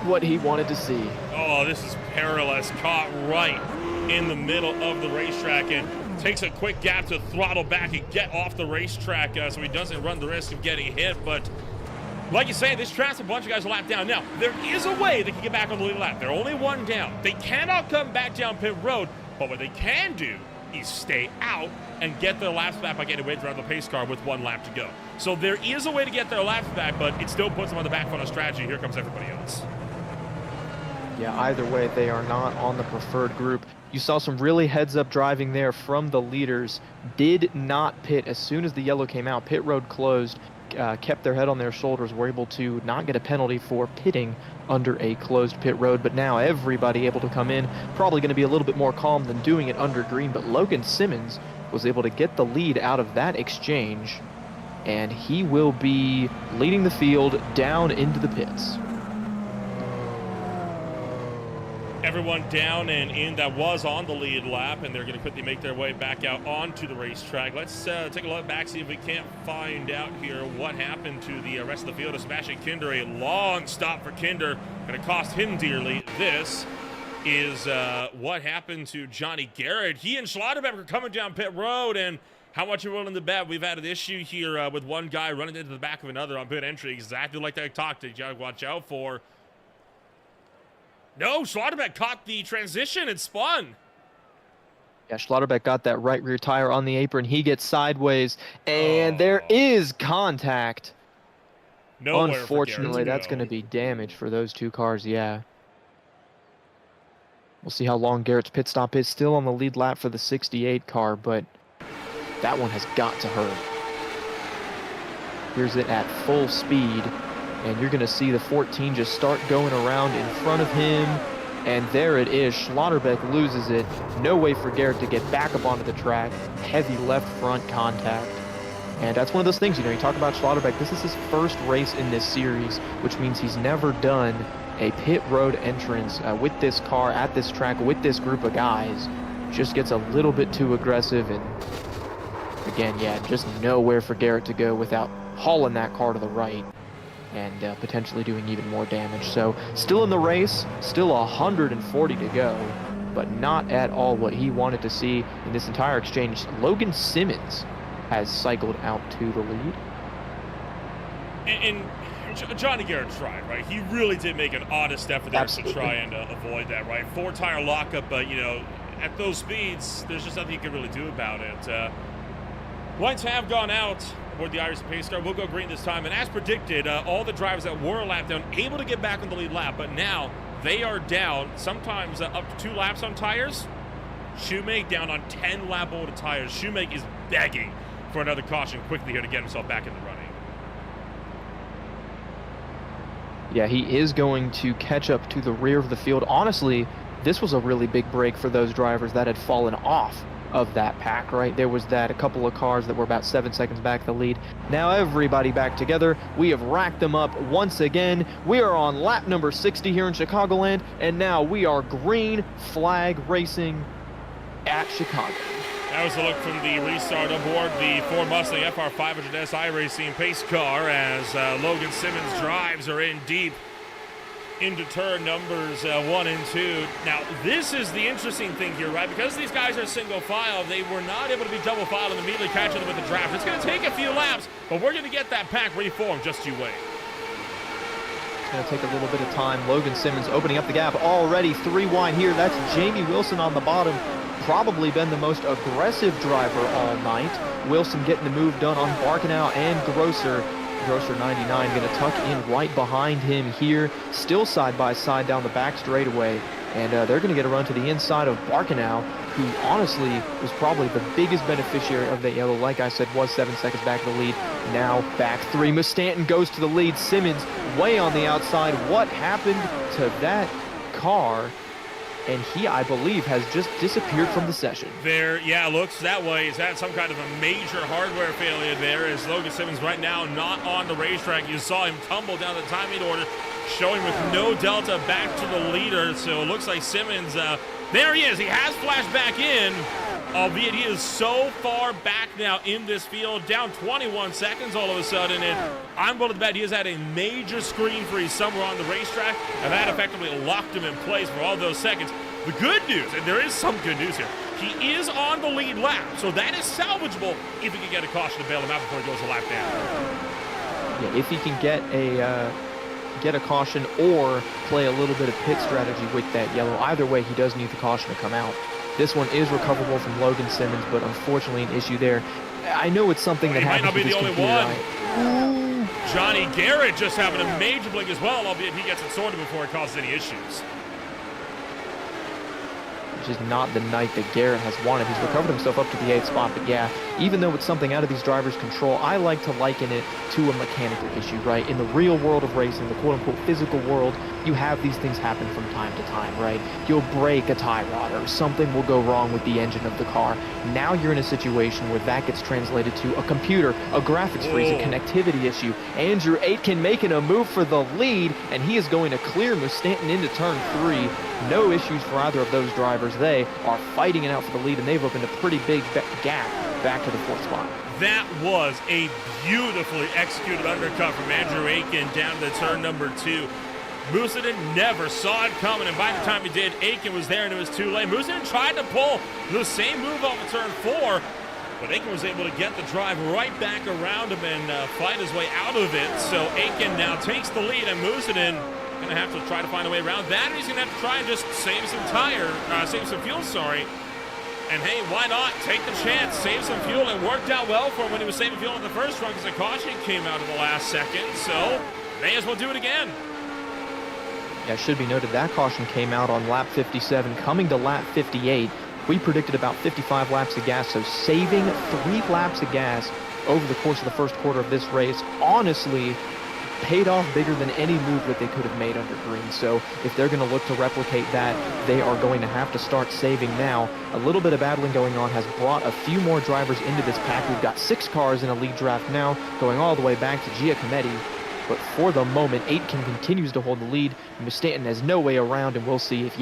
what he wanted to see. Oh, this is perilous. Caught right in the middle of the racetrack and takes a quick gap to throttle back and get off the racetrack so he doesn't run the risk of getting hit. But like you say, this traps a bunch of guys a lap down. Now, there is a way they can get back on the lead lap. They're only one down. They cannot come back down pit road. But what they can do is stay out and get their laps back by getting away around the pace car with 1 lap to go. So there is a way to get their laps back, but it still puts them on the back foot on strategy. Here comes everybody else. Yeah, either way, they are not on the preferred group. You saw some really heads-up driving there from the leaders. Did not pit as soon as the yellow came out. Pit road closed. Kept their head on their shoulders, were able to not get a penalty for pitting under a closed pit road, but now everybody able to come in. Probably going to be a little bit more calm than doing it under green, but Logan Simmons was able to get the lead out of that exchange, and he will be leading the field down into the pits. Everyone down and in that was on the lead lap, and they're going to quickly make their way back out onto the racetrack. Let's take a look back, see if we can't find out here what happened to the rest of the field. Sebastian Kinder, a long stop for Kinder, going to cost him dearly. This is what happened to Johnny Garrett. He and Schlotterbeck are coming down pit road, and how much are you willing to bet? We've had an issue here with one guy running into the back of another on pit entry, exactly like I talked to you. Watch out for. No, Schlotterbeck caught the transition and spun. Yeah, Schlotterbeck got that right rear tire on the apron. He gets sideways, and there is contact. Nowhere. Unfortunately, that's going to be damage for those 2 cars, yeah. We'll see how long Garrett's pit stop is. Still on the lead lap for the 68 car, but that one has got to hurt. Here's it at full speed. And you're going to see the 14 just start going around in front of him. And there it is. Schlotterbeck loses it. No way for Garrett to get back up onto the track. Heavy left front contact. And that's one of those things, you talk about Schlotterbeck. This is his first race in this series, which means he's never done a pit road entrance with this car at this track with this group of guys. Just gets a little bit too aggressive, and again, yeah, just nowhere for Garrett to go without hauling that car to the right and potentially doing even more damage. So still in the race, still 140 to go, but not at all what he wanted to see in this entire exchange. Logan Simmons has cycled out to the lead. And Johnny Garrett tried, right? He really did make an honest effort there to try and avoid that, right? 4-tire lockup, but, at those speeds, there's just nothing you can really do about it. Lights have gone out aboard the Irish pace car. We'll go green this time. And as predicted, all the drivers that were a lap down able to get back on the lead lap, but now they are down, sometimes up to 2 laps on tires. Shoemake down on 10-lap old tires. Shoemake is begging for another caution quickly here to get himself back in the running. Yeah, he is going to catch up to the rear of the field. Honestly, this was a really big break for those drivers that had fallen off of that pack, right? There was a couple of cars that were about 7 seconds back the lead. Now everybody back together. We have racked them up once again. We are on lap number 60 here in Chicagoland, and now we are green flag racing at Chicago. That was a look from the restart aboard the Ford Mustang FR500 SI Racing pace car as Logan Simmons drives are in deep into turn numbers 1 and 2. Now, this is the interesting thing here, right? Because these guys are single file, they were not able to be double file and immediately catch them with the draft. It's going to take a few laps, but we're going to get that pack reformed. Just you wait. It's going to take a little bit of time. Logan Simmons opening up the gap already 3 wide here. That's Jamie Wilson on the bottom. Probably been the most aggressive driver all night. Wilson getting the move done on Barkenau and Grosser. Grosser 99 going to tuck in right behind him here. Still side by side down the back straightaway. And they're going to get a run to the inside of Barkenau, who honestly was probably the biggest beneficiary of that yellow. Like I said, was 7 seconds back in the lead. Now back 3. Mustanton goes to the lead. Simmons way on the outside. What happened to that car? And he, I believe, has just disappeared from the session. There, yeah, looks that way. Is that some kind of a major hardware failure there? As Logan Simmons right now not on the racetrack. You saw him tumble down the timing order, showing with no delta back to the leader. So it looks like Simmons, there he is. He has flashed back in, albeit he is so far back now in this field, down 21 seconds all of a sudden. And I'm willing to bet he has had a major screen freeze somewhere on the racetrack, and that effectively locked him in place for all those seconds. The good news, and there is some good news here, he is on the lead lap, so that is salvageable if he can get a caution to bail him out before he goes a lap down. Yeah, if he can get a caution or play a little bit of pit strategy with that yellow. Either way, he does need the caution to come out. This one is recoverable from Logan Simmons, but unfortunately an issue there. I know it's something that happens. He might not be the only one. Right? Johnny Garrett just having a major blink as well, albeit he gets it sorted before it causes any issues. Which is not the night that Garrett has wanted. He's recovered himself up to the 8th spot, but yeah, even though it's something out of these drivers' control, I like to liken it to a mechanical issue, right? In the real world of racing, the quote-unquote physical world, you have these things happen from time to time, right? You'll break a tie rod or something will go wrong with the engine of the car. Now you're in a situation where that gets translated to a computer, a graphics freeze, a connectivity issue. Andrew Aitken making a move for the lead, and he is going to clear Mustanton into turn 3. No issues for either of those drivers. They are fighting it out for the lead, and they've opened a pretty big gap back to the 4th spot. That was a beautifully executed undercut from Andrew Aitken down to turn number 2. Musaden never saw it coming, and by the time he did, Aitken was there and it was too late. Musaden tried to pull the same move off of turn 4, but Aitken was able to get the drive right back around him and fight his way out of it. So Aitken now takes the lead, and Musaden going to have to try to find a way around that, and he's going to have to try and just save some fuel, sorry. And hey, why not take the chance, save some fuel? It worked out well for him when he was saving fuel in the first run because the caution came out at the last second, so may as well do it again. Yeah, it should be noted that caution came out on lap 57, coming to lap 58. We predicted about 55 laps of gas, so saving 3 laps of gas over the course of the first quarter of this race, honestly, paid off bigger than any move that they could have made under green. So if they're going to look to replicate that, they are going to have to start saving now. A little bit of battling going on has brought a few more drivers into this pack. We've got 6 cars in a lead draft now, going all the way back to Giacometti. But for the moment, Aitken continues to hold the lead. Mustanton has no way around, and we'll see if,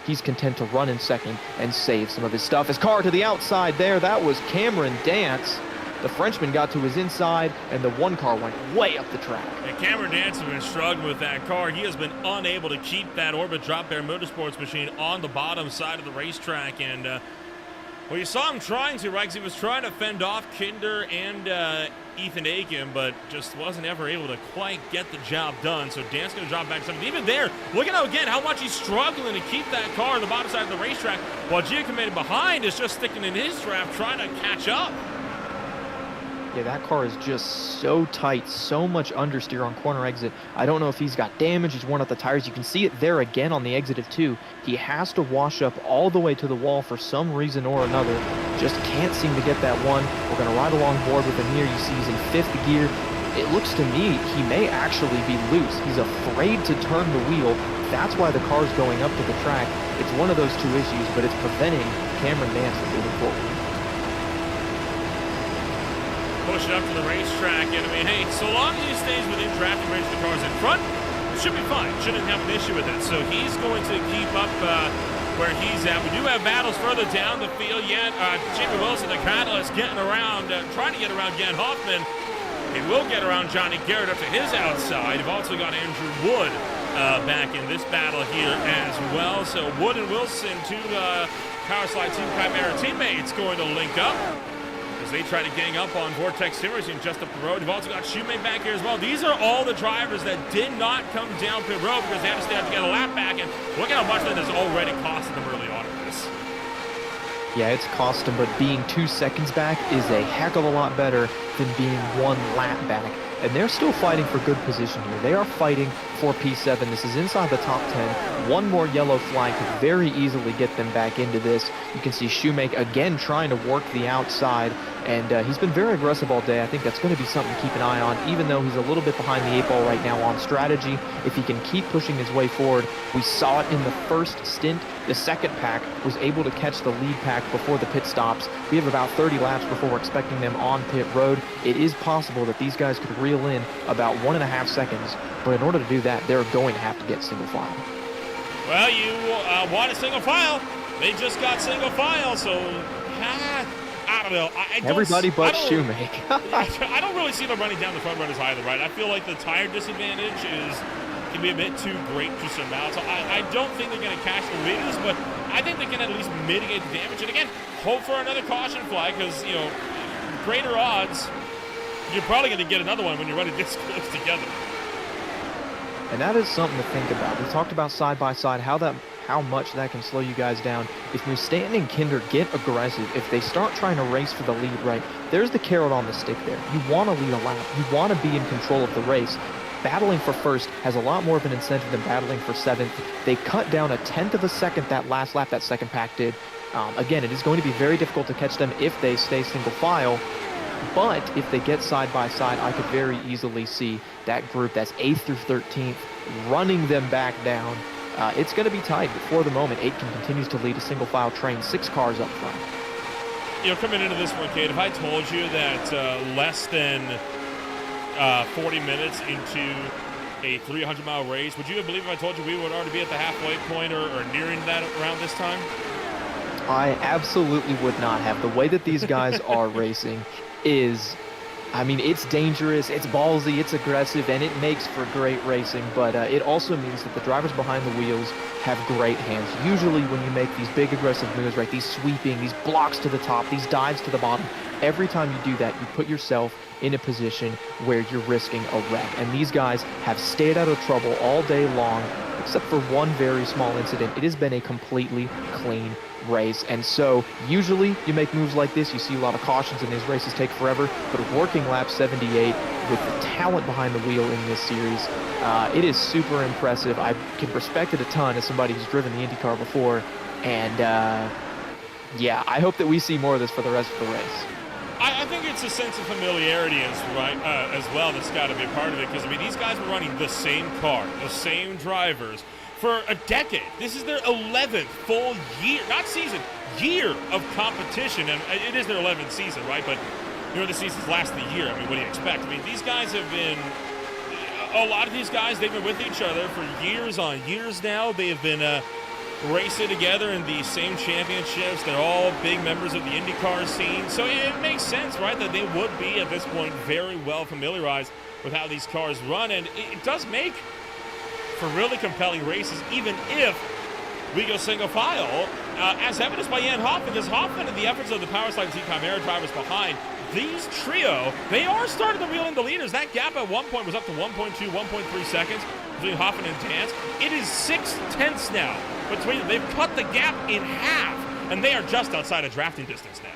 he's content to run in second and save some of his stuff. His car to the outside there, that was Cameron Dance. The Frenchman got to his inside, and the one car went way up the track. And Cameron Dance has been struggling with that car. He has been unable to keep that Orbit Drop Bear Motorsports machine on the bottom side of the racetrack. And, well, you saw him trying to, right? Because he was trying to fend off Kinder and Ethan Aiken, but just wasn't ever able to quite get the job done. So Dan's going to drop back something. Even there, look at how much he's struggling to keep that car on the bottom side of the racetrack, while Giacometti behind is just sticking in his draft, trying to catch up. Yeah, that car is just so tight, so much understeer on corner exit. I don't know if he's got damage, he's worn out the tires. You can see it there again on the exit of 2. He has to wash up all the way to the wall for some reason or another. Just can't seem to get that one. We're going to ride along board with him here. You see he's in 5th gear. It looks to me he may actually be loose. He's afraid to turn the wheel. That's why the car's going up to the track. It's one of those 2 issues, but it's preventing Cameron Dance from moving forward. Push it up to the racetrack, and I mean, hey, so long as he stays within drafting range of the cars in front, it should be fine. Shouldn't have an issue with it. So he's going to keep up where he's at. We do have battles further down the field yet. Jimmy Wilson, the catalyst, getting around, trying to get around Jan Hoffman. He will get around Johnny Garrett up to his outside. You've also got Andrew Wood back in this battle here as well. So Wood and Wilson, 2 Power Slide Team Chimera teammates, going to link up as they try to gang up on Vortex Racing just up the road. You've also got Shoemate back here as well. These are all the drivers that did not come down pit road because they had to stay out to get a lap back, and look at how much that has already costed them early on in this. Yeah, it's cost them, but being 2 seconds back is a heck of a lot better than being 1 lap back. And they're still fighting for good position here. They are fighting for P7. This is inside the top 10. One more yellow flag could very easily get them back into this. You can see Shoemake again trying to work the outside, and he's been very aggressive all day. I think that's going to be something to keep an eye on, even though he's a little bit behind the 8 ball right now on strategy. If he can keep pushing his way forward, we saw it in the first stint. The second pack was able to catch the lead pack before the pit stops. We have about 30 laps before we're expecting them on pit road. It is possible that these guys could reel in about 1.5 seconds, but in order to do that, they're going to have to get single file. Well, you want a single file. They just got single file, so I don't know. Everybody but Shoemake. I don't really see them running down the front runners either, right? I feel like the tire disadvantage can be a bit too great to surmount. So I don't think they're going to catch the leaders, but I think they can at least mitigate the damage. And again, hope for another caution flag because, greater odds, you're probably going to get another one when you're running this close together. And that is something to think about. We talked about side by side, how much that can slow you guys down. If Mustanton and Kinder get aggressive, if they start trying to race for the lead, right, there's the carrot on the stick there. You want to lead a lap. You want to be in control of the race. Battling for first has a lot more of an incentive than battling for 7th. They cut down 1/10 of a second that last lap that second pack did. Again, it is going to be very difficult to catch them if they stay single file. But if they get side by side, I could very easily see that group that's 8th through 13th running them back down. It's going to be tight, but for the moment, Aitken continues to lead a single file train, 6 cars up front. Coming into this one, Kate, if I told you that less than 40 minutes into a 300-mile race, would you have believed if I told you we would already be at the halfway point or nearing that around this time? I absolutely would not have. The way that these guys are racing is, it's dangerous, it's ballsy, it's aggressive, and it makes for great racing, but it also means that the drivers behind the wheels have great hands. Usually when you make these big aggressive moves, right, these sweeping, these blocks to the top, these dives to the bottom, every time you do that, you put yourself in a position where you're risking a wreck. And these guys have stayed out of trouble all day long, except for one very small incident. It has been a completely clean race. And so usually you make moves like this, you see a lot of cautions and these races take forever, but working lap 78 with the talent behind the wheel in this series, it is super impressive. I can respect it a ton as somebody who's driven the Indycar before, and I hope that we see more of this for the rest of the race. I think it's a sense of familiarity as well that's got to be a part of it, because, I mean, these guys were running the same car, the same drivers for a decade. This is their 11th full year, not season, year of competition, and it is their 11th season, right? But, you know, the season's lasted a year. I mean, what do you expect? I mean, these guys have been, a lot of these guys, they've been with each other for years on years now. They have been racing together in the same championships. They're all big members of the Indycar scene. So it makes sense, right, that they would be, at this point, very well familiarized with how these cars run. And it does make for really compelling races, even if we go single file, as evidenced by Jan Hoffman, because Hoffman and the efforts of the Powerslide Team Chimera drivers behind, these trio, they are starting to reel in the leaders. That gap at one point was up to 1.2, 1.3 seconds between Hoffman and Dance. It is 6/10 now between them. They've cut the gap in half, and they are just outside of drafting distance now.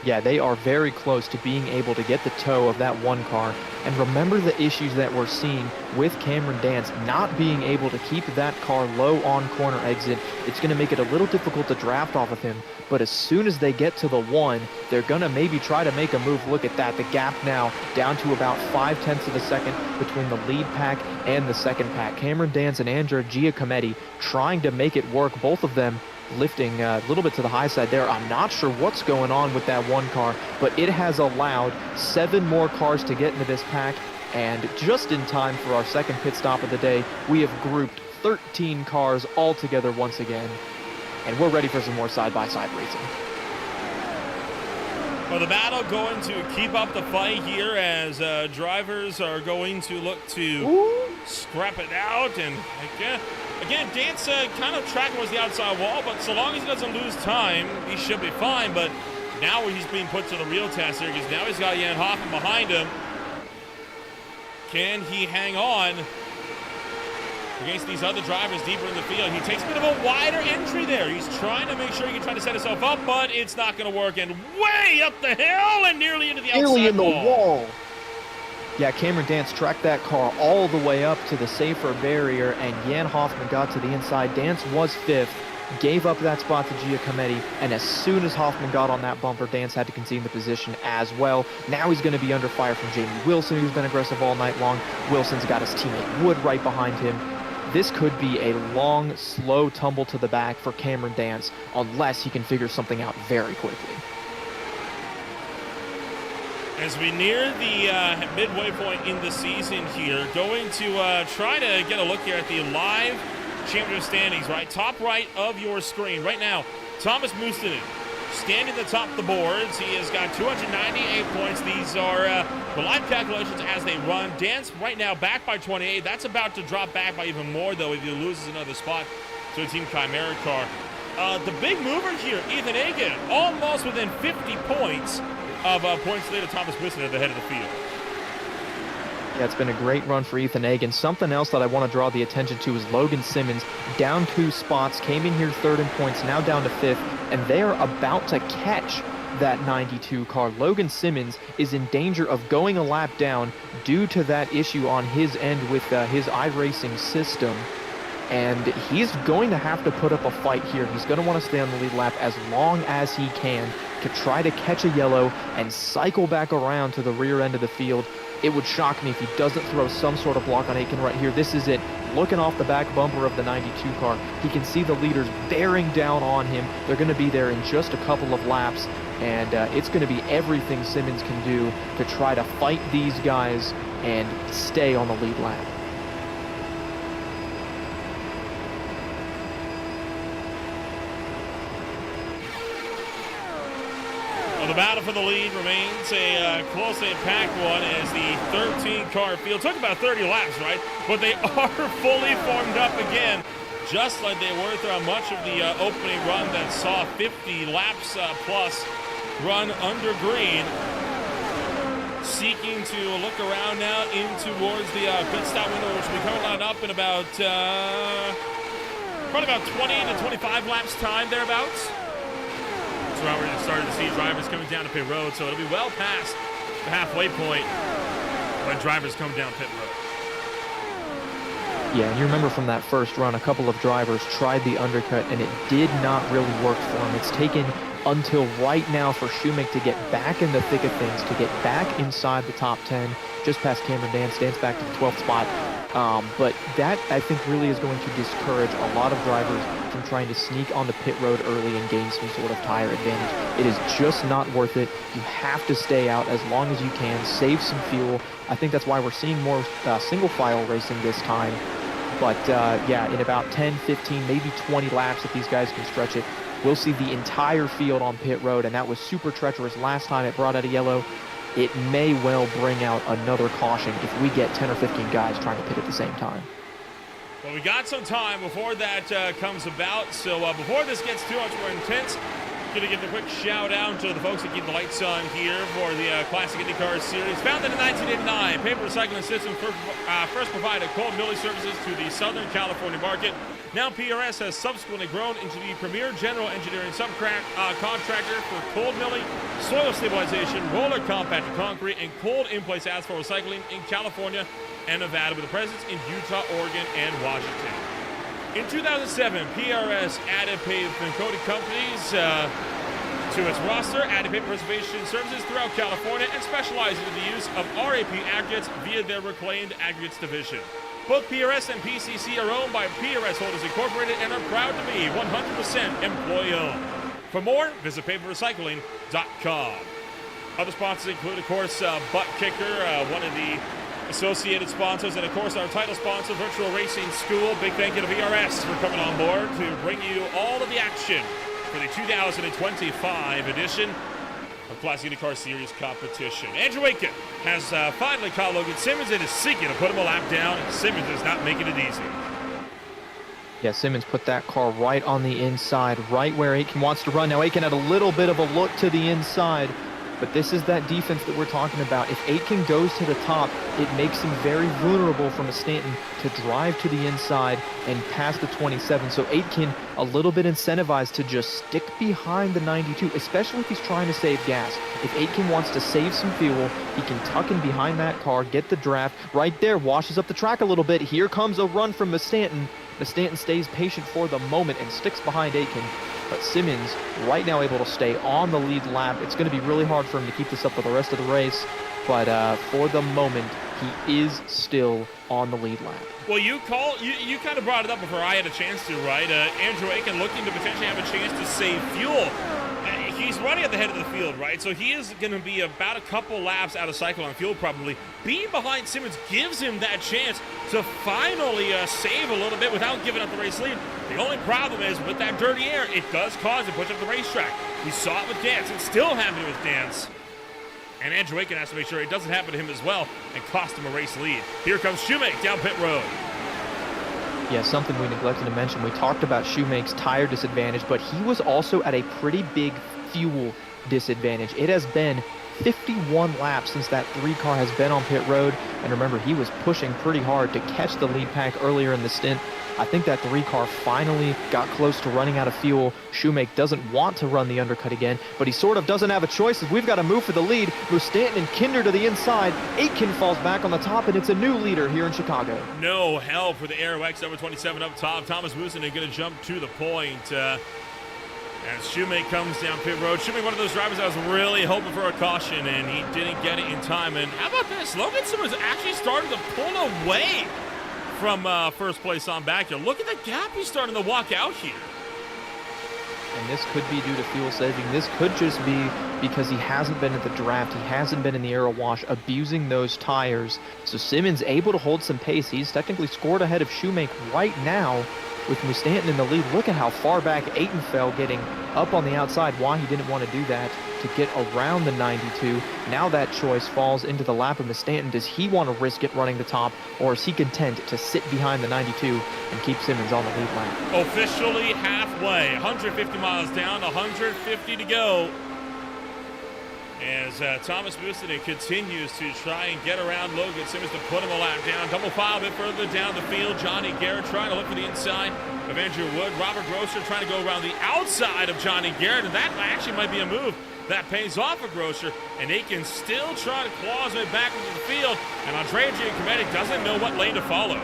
Yeah, they are very close to being able to get the toe of that one car. And remember the issues that we're seeing with Cameron Dance not being able to keep that car low on corner exit. It's going to make it a little difficult to draft off of him. But as soon as they get to the one, they're going to maybe try to make a move. Look at that. The gap now down to about 0.5 of a second between the lead pack and the second pack. Cameron Dance and Andrea Giacometti trying to make it work. Both of them lifting a little bit to the high side there. I'm not sure what's going on with that one car, but it has allowed 7 more cars to get into this pack, and just in time for our second pit stop of the day, we have grouped 13 cars all together once again, and we're ready for some more side-by-side racing. Well, the battle going to keep up the fight here as drivers are going to look to scrap it out, and again, Dance kind of tracking was the outside wall, but so long as he doesn't lose time, he should be fine. But now he's being put to the real test here, because now he's got Jan Hoffman behind him. Can he hang on against these other drivers deeper in the field? He takes a bit of a wider entry there. He's trying to make sure he can try to set himself up, but it's not going to work. And way up the hill and nearly into the outside wall. Yeah, Cameron Dance tracked that car all the way up to the safer barrier, and Jan Hoffman got to the inside. Dance was 5th, gave up that spot to Giacometti, and as soon as Hoffman got on that bumper, Dance had to concede the position as well. Now he's going to be under fire from Jamie Wilson, who's been aggressive all night long. Wilson's got his teammate Wood right behind him. This could be a long, slow tumble to the back for Cameron Dance, unless he can figure something out very quickly. As we near the midway point in the season here, going to try to get a look here at the live championship standings, right? Top right of your screen. Right now, Thomas Mustinen standing at the top of the boards. He has got 298 points. These are the live calculations as they run. Dance right now back by 28. That's about to drop back by even more, though, if he loses another spot to a Team Chimera car. The big mover here, Ethan Akin, almost within 50 points of points leader Thomas Mustinen at the head of the field. Yeah, it's been a great run for Ethan Akin. Something else that I want to draw the attention to is Logan Simmons, down 2 spots, came in here 3rd in points, now down to 5th, and they are about to catch that 92 car. Logan Simmons is in danger of going a lap down due to that issue on his end with his iRacing system. And he's going to have to put up a fight here. He's going to want to stay on the lead lap as long as he can to try to catch a yellow and cycle back around to the rear end of the field. It would shock me if he doesn't throw some sort of block on Akin right here. This is it. Looking off the back bumper of the 92 car, he can see the leaders bearing down on him. They're going to be there in just a couple of laps, and it's going to be everything Simmons can do to try to fight these guys and stay on the lead lap. The battle for the lead remains a closely packed one as the 13-car field took about 30 laps, right? But they are fully formed up again, just like they were throughout much of the opening run that saw 50 laps plus run under green. Seeking to look around now in towards the pit stop window, which will be coming on up in about probably about 20 to 25 laps time, thereabouts. So now we're starting to see drivers coming down to pit road, so it'll be well past the halfway point when drivers come down pit road. Yeah, and you remember from that first run, a couple of drivers tried the undercut, and it did not really work for them. It's taken until right now for Shoemake to get back in the thick of things, to get back inside the top 10, just past Cameron Dance back to the 12th spot. But that, I think, really is going to discourage a lot of drivers from trying to sneak on the pit road early and gain some sort of tire advantage. It is just not worth it. You have to stay out as long as you can, save some fuel. I think that's why we're seeing more single file racing this time. But yeah, in about 10, 15, maybe 20 laps, if these guys can stretch it, we'll see the entire field on pit road, and that was super treacherous last time it brought out a yellow. It may well bring out another caution if we get 10 or 15 guys trying to pit at the same time. Well, we got some time before that comes about, so before this gets too much more intense, going to give a quick shout out to the folks that keep the lights on here for the Classic Indycar Series. Founded in 1989, Paper Recycling System first provided cold milling services to the Southern California market. Now PRS has subsequently grown into the premier general engineering subcontractor for cold milling, soil stabilization, roller compacted concrete, and cold in-place asphalt recycling in California and Nevada, with a presence in Utah, Oregon, and Washington. In 2007, PRS added pavement coating companies to its roster, added paper preservation services throughout California, and specializing in the use of RAP aggregates via their reclaimed aggregates division. Both PRS and PCC are owned by PRS Holders Incorporated and are proud to be 100% employee-owned. For more, visit paperrecycling.com. Other sponsors include, of course, Butt Kicker, one of the associated sponsors, and of course our title sponsor, Virtual Racing School. Big thank you to VRS for coming on board to bring you all of the action for the 2025 edition of Classic Indycar Series competition. Andrew Aiken has finally caught Logan Simmons and is seeking to put him a lap down, and Simmons is not making it easy. Yeah, Simmons put that car right on the inside, right where Aiken wants to run. Now Aiken had a little bit of a look to the inside, but this is that defense that we're talking about. If Aiken goes to the top, it makes him very vulnerable from a Stanton to drive to the inside and past the 27. So Aiken a little bit incentivized to just stick behind the 92, especially if he's trying to save gas. If Aiken wants to save some fuel, he can tuck in behind that car, get the draft. Right there, washes up the track a little bit. Here comes a run from Stanton. Stanton stays patient for the moment and sticks behind Aiken. But Simmons right now able to stay on the lead lap. It's going to be really hard for him to keep this up for the rest of the race. But for the moment, he is still on the lead lap. Well, you kind of brought it up before I had a chance to, right? Andrew Aiken looking to potentially have a chance to save fuel. He's running at the head of the field, right? So he is going to be about a couple laps out of cycle on fuel probably. Being behind Simmons gives him that chance to finally save a little bit without giving up the race lead. The only problem is with that dirty air, it does cause a push up the racetrack. We saw it with Dance. It's still happening with Dance. And Andrew Aiken has to make sure it doesn't happen to him as well and cost him a race lead. Here comes Shoemake down pit road. Yeah, something we neglected to mention. We talked about Shoemake's tire disadvantage, but he was also at a pretty big fuel disadvantage. It has been 51 laps since that 3 car has been on pit road, and remember, he was pushing pretty hard to catch the lead pack earlier in the stint. I think that 3 car finally got close to running out of fuel. Shoemake doesn't want to run the undercut again, but he sort of doesn't have a choice as we've got to move for the lead. Move Stanton and Kinder to the inside. Aiken falls back on the top, and it's a new leader here in Chicago. No help for the Aero X number 27 up top. Thomas Woosen is going to jump to the point. As Shoemake comes down pit road. Shoemake, one of those drivers that was really hoping for a caution, and he didn't get it in time. And how about this? Logan Simmons actually started to pull away from first place on back here. Look at the gap he's starting to walk out here. And this could be due to fuel saving. This could just be because he hasn't been at the draft. He hasn't been in the aero wash, abusing those tires. So Simmons able to hold some pace. He's technically scored ahead of Shoemake right now with Mustanton in the lead. Look at how far back Aiken fell, getting up on the outside. Why he didn't want to do that to get around the 92. Now that choice falls into the lap of Mustanton. Does he want to risk it running the top, or is he content to sit behind the 92 and keep Simmons on the lead lap? Officially halfway, 150 miles down, 150 to go. As Thomas Mustanton continues to try and get around Logan Simmons to put him a lap down. Double file a bit further down the field. Johnny Garrett trying to look for the inside of Andrew Wood. Robert Grosser trying to go around the outside of Johnny Garrett, and that actually might be a move that pays off for Grosser. And Aiken still trying to claw his way back into the field, and Andrea Giacometti doesn't know what lane to follow.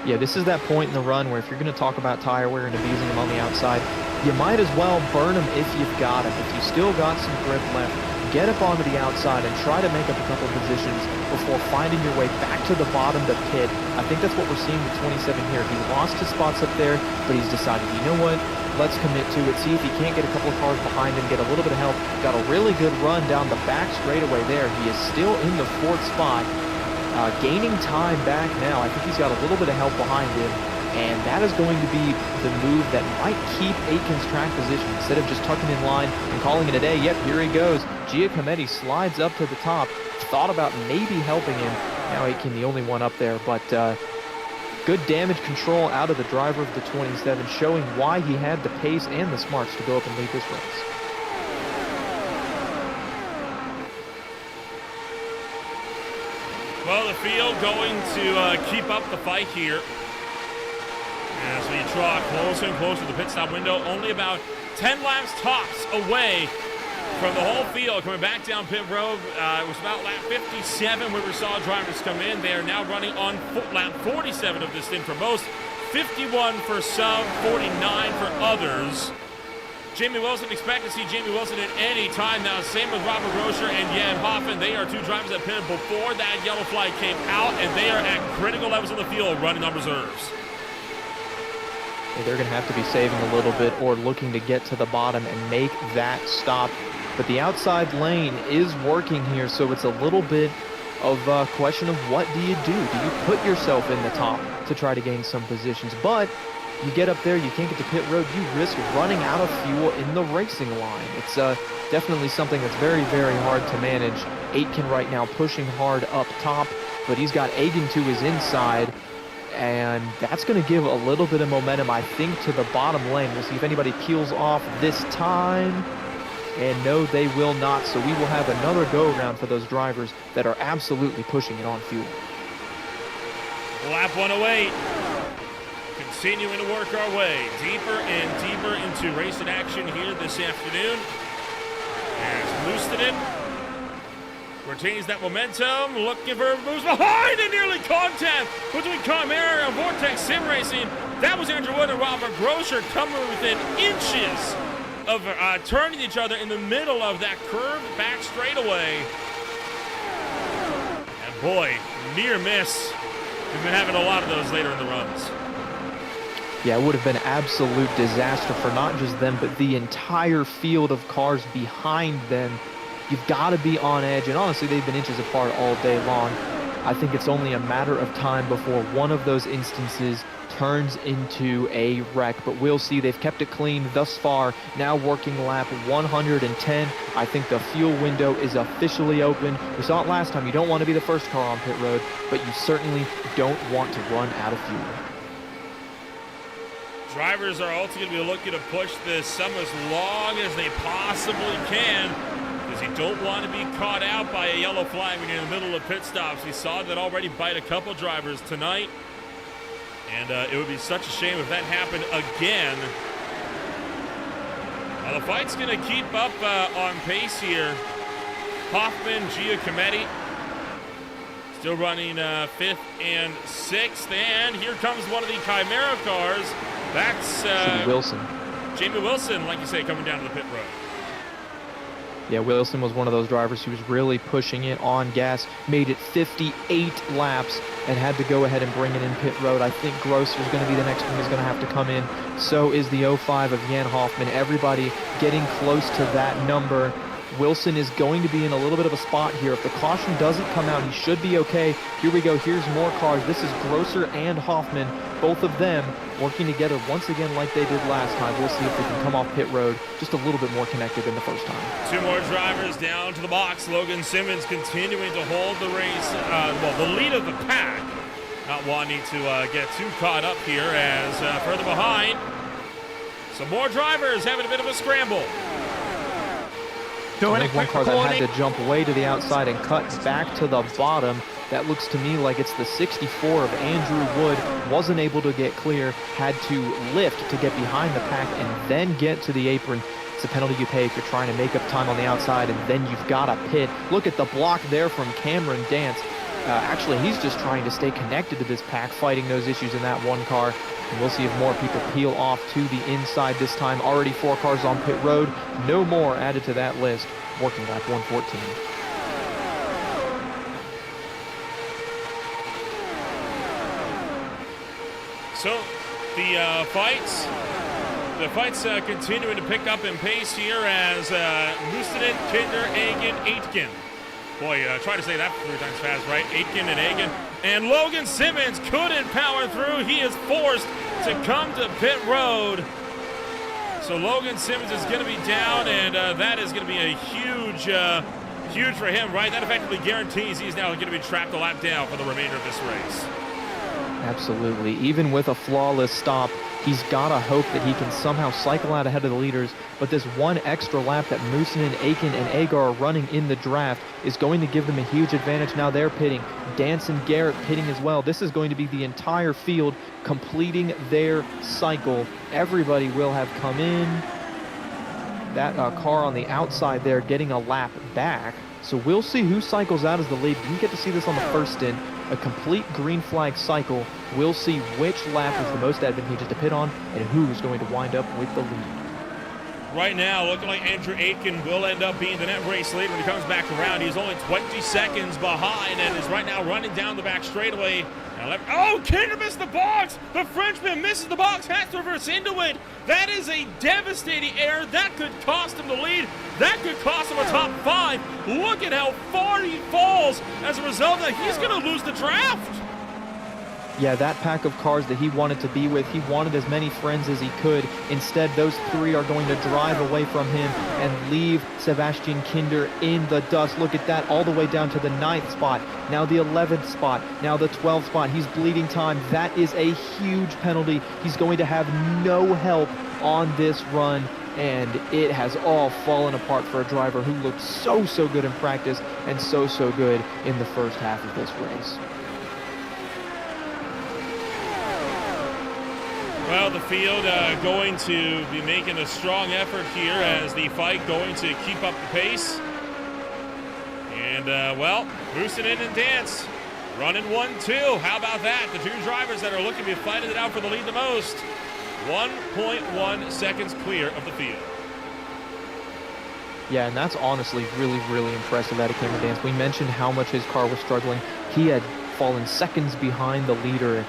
Yeah, this is that point in the run where if you're going to talk about tire wear and abusing him on the outside, you might as well burn them if you've got them. If you still got some grip left, get up onto the outside and try to make up a couple positions before finding your way back to the bottom of the pit. I think that's what we're seeing with 27 here. He lost his spots up there, but he's decided, you know what? Let's commit to it. See if he can't get a couple of cars behind him, get a little bit of help. Got a really good run down the back straightaway there. He is still in the 4th spot, gaining time back now. I think he's got a little bit of help behind him, and that is going to be the move that might keep Aitken's track position. Instead of just tucking in line and calling it a day, yep, here he goes. Giacometti slides up to the top. Thought about maybe helping him. Now Aitken the only one up there, but good damage control out of the driver of the 27, showing why he had the pace and the smarts to go up and lead this race. Well, the field going to keep up the fight here as we draw closer and closer to the pit stop window. Only about 10 laps tops away from the whole field coming back down pit road. It was about lap 57 where we saw drivers come in. They are now running on lap 47 of this thing for most, 51 for some, 49 for others. Jamie Wilson, expect to see Jamie Wilson at any time now. Same with Robert Groscher and Jan Hoffman. They are 2 drivers that pitted before that yellow flag came out, and they are at critical levels in the field running on reserves. They're going to have to be saving a little bit or looking to get to the bottom and make that stop. But the outside lane is working here, so it's a little bit of a question of what do you do? Do you put yourself in the top to try to gain some positions? But you get up there, you can't get to pit road, you risk running out of fuel in the racing line. It's definitely something that's very, very hard to manage. Aitken right now pushing hard up top, but he's got Egan to his inside, and that's going to give a little bit of momentum, I think, to the bottom lane. We'll see if anybody peels off this time. And no, they will not, so we will have another go-around for those drivers that are absolutely pushing it on fuel. Lap 108. Continuing to work our way deeper and deeper into racing action here this afternoon. As Lustanen retains that momentum, looking for moves behind and nearly contact between Chimera and Vortex Sim Racing. That was Andrew Wood and Robert Groscher coming within inches of turning each other in the middle of that curved back straightaway. And boy, near miss. We've been having a lot of those later in the runs. Yeah, it would have been absolute disaster for not just them, but the entire field of cars behind them. You've got to be on edge, and honestly, they've been inches apart all day long. I think it's only a matter of time before one of those instances turns into a wreck, but we'll see. They've kept it clean thus far. Now working lap 110. I think the fuel window is officially open. We saw it last time. You don't want to be the first car on pit road, but you certainly don't want to run out of fuel. Drivers are also going to be looking to push this sum as long as they possibly can, because you don't want to be caught out by a yellow flag when you're in the middle of pit stops. We saw that already bite a couple drivers tonight, and it would be such a shame if that happened again. Well, the fight's going to keep up on pace here. Hoffman, Giacometti still running 5th and 6th, and here comes one of the Chimera cars. That's Wilson. Jamie Wilson, like you say, coming down to the pit road. Yeah, Wilson was one of those drivers who was really pushing it on gas, made it 58 laps, and had to go ahead and bring it in pit road. I think Grosser's going to be the next one who's going to have to come in. So is the 05 of Jan Hoffman. Everybody getting close to that number. Wilson is going to be in a little bit of a spot here. If the caution doesn't come out, he should be okay. Here we go. Here's more cars. This is Grosser and Hoffman, both of them working together once again like they did last time. We'll see if they can come off pit road just a little bit more connected than the first time. 2 more drivers down to the box. Logan Simmons continuing to hold the race, the lead of the pack. Not wanting to get too caught up here as further behind, some more drivers having a bit of a scramble. There's one car that had to jump way to the outside and cut back to the bottom. That looks to me like it's the 64 of Andrew Wood. Wasn't able to get clear, had to lift to get behind the pack and then get to the apron. It's a penalty you pay if you're trying to make up time on the outside, and then you've got to pit. Look at the block there from Cameron Dance. Actually, he's just trying to stay connected to this pack, fighting those issues in that one car. And we'll see if more people peel off to the inside this time. Already 4 cars on pit road. No more added to that list. Working lap 114. So the fights continuing to pick up in pace here as Mustonen, Kinder, Agen, Aitken. Boy, try to say that 3 times fast, right? Aitken and Agen. And Logan Simmons couldn't power through. He is forced to come to pit road. So Logan Simmons is going to be down, and that is going to be a huge for him, right? That effectively guarantees he's now going to be trapped a lap down for the remainder of this race. Absolutely. Even with a flawless stop, he's got to hope that he can somehow cycle out ahead of the leaders. But this one extra lap that Mustonen, Aitken, and Agar are running in the draft is going to give them a huge advantage. Now they're pitting. Dance and Garrett pitting as well. This is going to be the entire field completing their cycle. Everybody will have come in. That car on the outside there getting a lap back. So we'll see who cycles out as the lead. You get to see this on the first stint. A complete green flag cycle. We'll see which lap is the most advantageous to pit on and who's going to wind up with the lead. Right now, looking like Andrew Aitken will end up being the net race leader when he comes back around. He's only 20 seconds behind and is right now running down the back straightaway. Oh, Kinder missed the box! The Frenchman misses the box, has to reverse into it. That is a devastating error. That could cost him the lead. That could cost him a top 5. Look at how far he falls. As a result of that, he's going to lose the draft. Yeah, that pack of cars that he wanted to be with, he wanted as many friends as he could. Instead, those 3 are going to drive away from him and leave Sebastian Kinder in the dust. Look at that, all the way down to the 9th spot, now the 11th spot, now the 12th spot. He's bleeding time. That is a huge penalty. He's going to have no help on this run, and it has all fallen apart for a driver who looked so good in practice and so good in the first half of this race. Well, the field going to be making a strong effort here as the fight going to keep up the pace. And, well, Mustonen and Dance running 1-2. How about that? The 2 drivers that are looking to be fighting it out for the lead the most. 1.1 seconds clear of the field. Yeah, and that's honestly really impressive out of Cameron Dance. We mentioned how much his car was struggling. He had fallen seconds behind the leader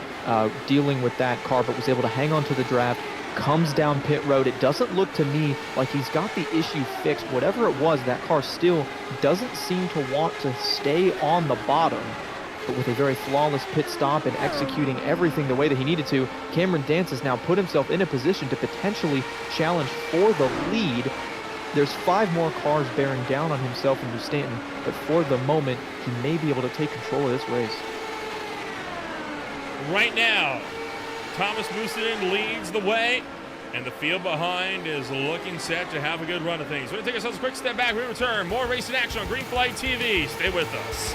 dealing with that car, but was able to hang on to the draft, comes down pit road. It doesn't look to me like he's got the issue fixed. Whatever it was, that car still doesn't seem to want to stay on the bottom. But with a very flawless pit stop and executing everything the way that he needed to, Cameron Dance has now put himself in a position to potentially challenge for the lead. There's 5 more cars bearing down on himself and Stanton, but for the moment, he may be able to take control of this race. Right now, Thomas Mustonen leads the way, and the field behind is looking set to have a good run of things. We're going to take ourselves a quick step back. We return. More racing action on Green Flag TV. Stay with us.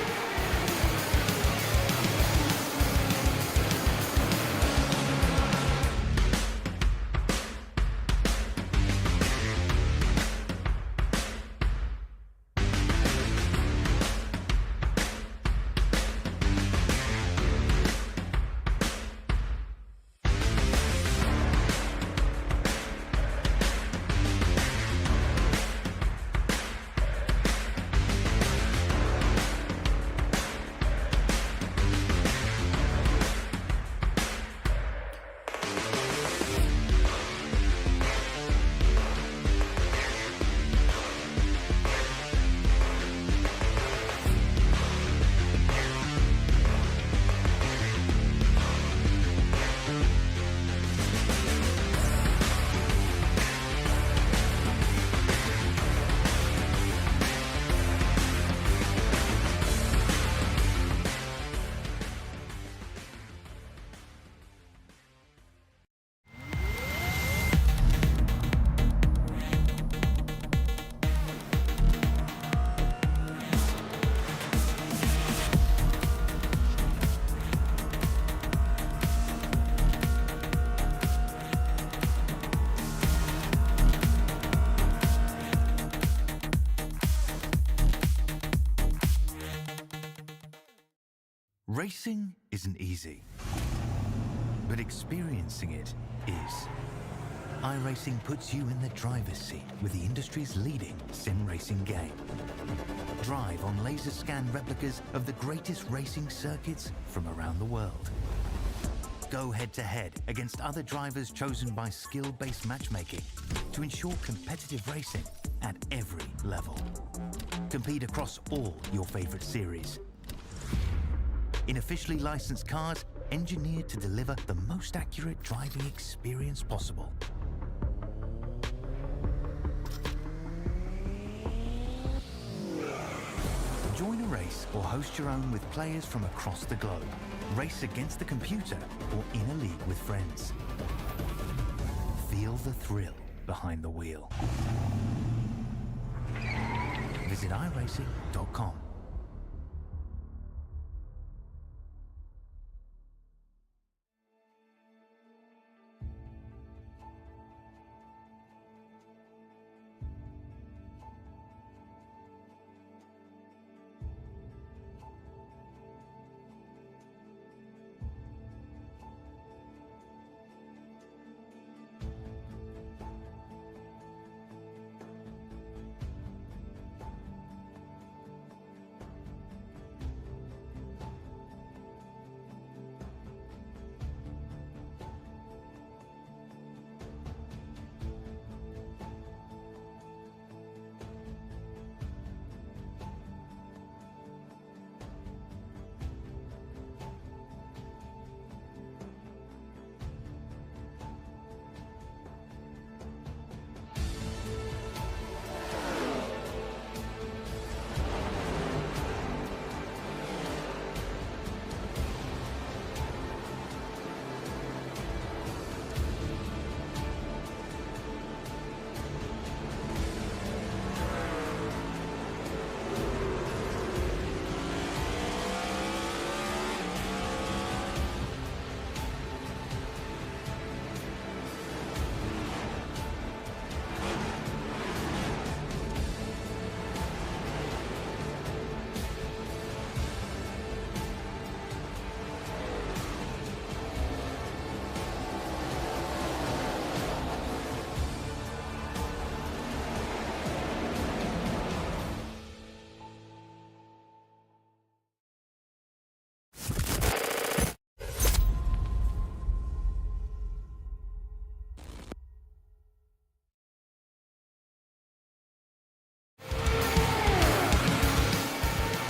Racing isn't easy, but experiencing it is. iRacing puts you in the driver's seat with the industry's leading sim racing game. Drive on laser scan replicas of the greatest racing circuits from around the world. Go head-to-head against other drivers chosen by skill-based matchmaking to ensure competitive racing at every level. Compete across all your favorite series. In officially licensed cars, engineered to deliver the most accurate driving experience possible. Join a race or host your own with players from across the globe. Race against the computer or in a league with friends. Feel the thrill behind the wheel. Visit iRacing.com.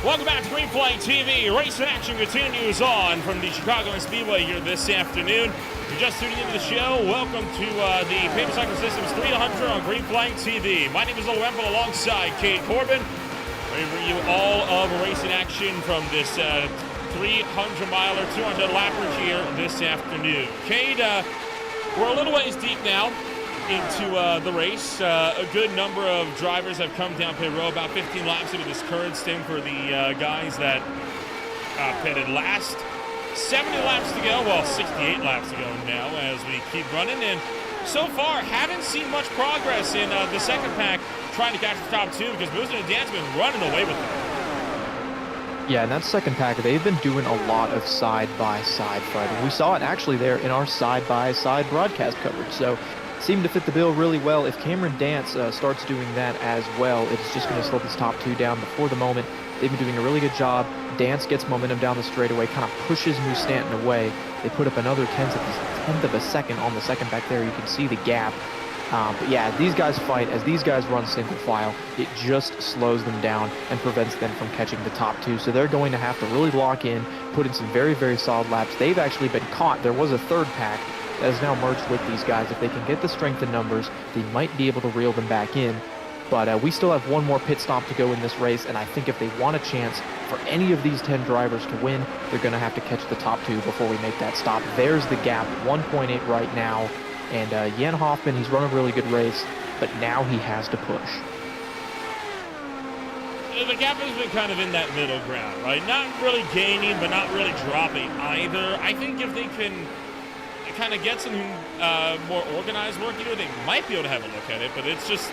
Welcome back to Green Flag TV. Race action continues on from the Chicagoland Speedway here this afternoon. If you're just tuning into the show, welcome to the Pavement Cycle Systems 300 on Green Flag TV. My name is Owen Wemple alongside Cade Corbin. We bring you all of racing action from this 300-miler, 200-lapper here this afternoon. Cade, we're a little ways deep now into the race. A good number of drivers have come down pit road, about 15 laps into this current stint for the guys that pitted last. 70 laps to go, well, 68 laps to go now as we keep running, and so far haven't seen much progress in the second pack trying to catch the top two because Boozin and Dan's been running away with them. Yeah, and that second pack, they've been doing a lot of side-by-side fighting. We saw it actually there in our side-by-side broadcast coverage, so seemed to fit the bill really well. If Cameron Dance starts doing that as well, it's just going to slow this top two down. Before the moment, they've been doing a really good job. Dance gets momentum down the straightaway, kind of pushes New Stanton away. They put up another tenth of a second on the second back there. You can see the gap. But yeah, these guys fight. As these guys run single file, it just slows them down and prevents them from catching the top two. So they're going to have to really lock in, put in some very, very solid laps. They've actually been caught. There was a third pack that has now merged with these guys. If they can get the strength in numbers, they might be able to reel them back in. But we still have one more pit stop to go in this race, and I think if they want a chance for any of these 10 drivers to win, they're going to have to catch the top two before we make that stop. There's the gap, 1.8 right now. And Jan Hoffman, he's run a really good race, but now he has to push. The gap has been kind of in that middle ground, right? Not really gaining, but not really dropping either. I think if they can kind of get some more organized work here, they might be able to have a look at it, but it's just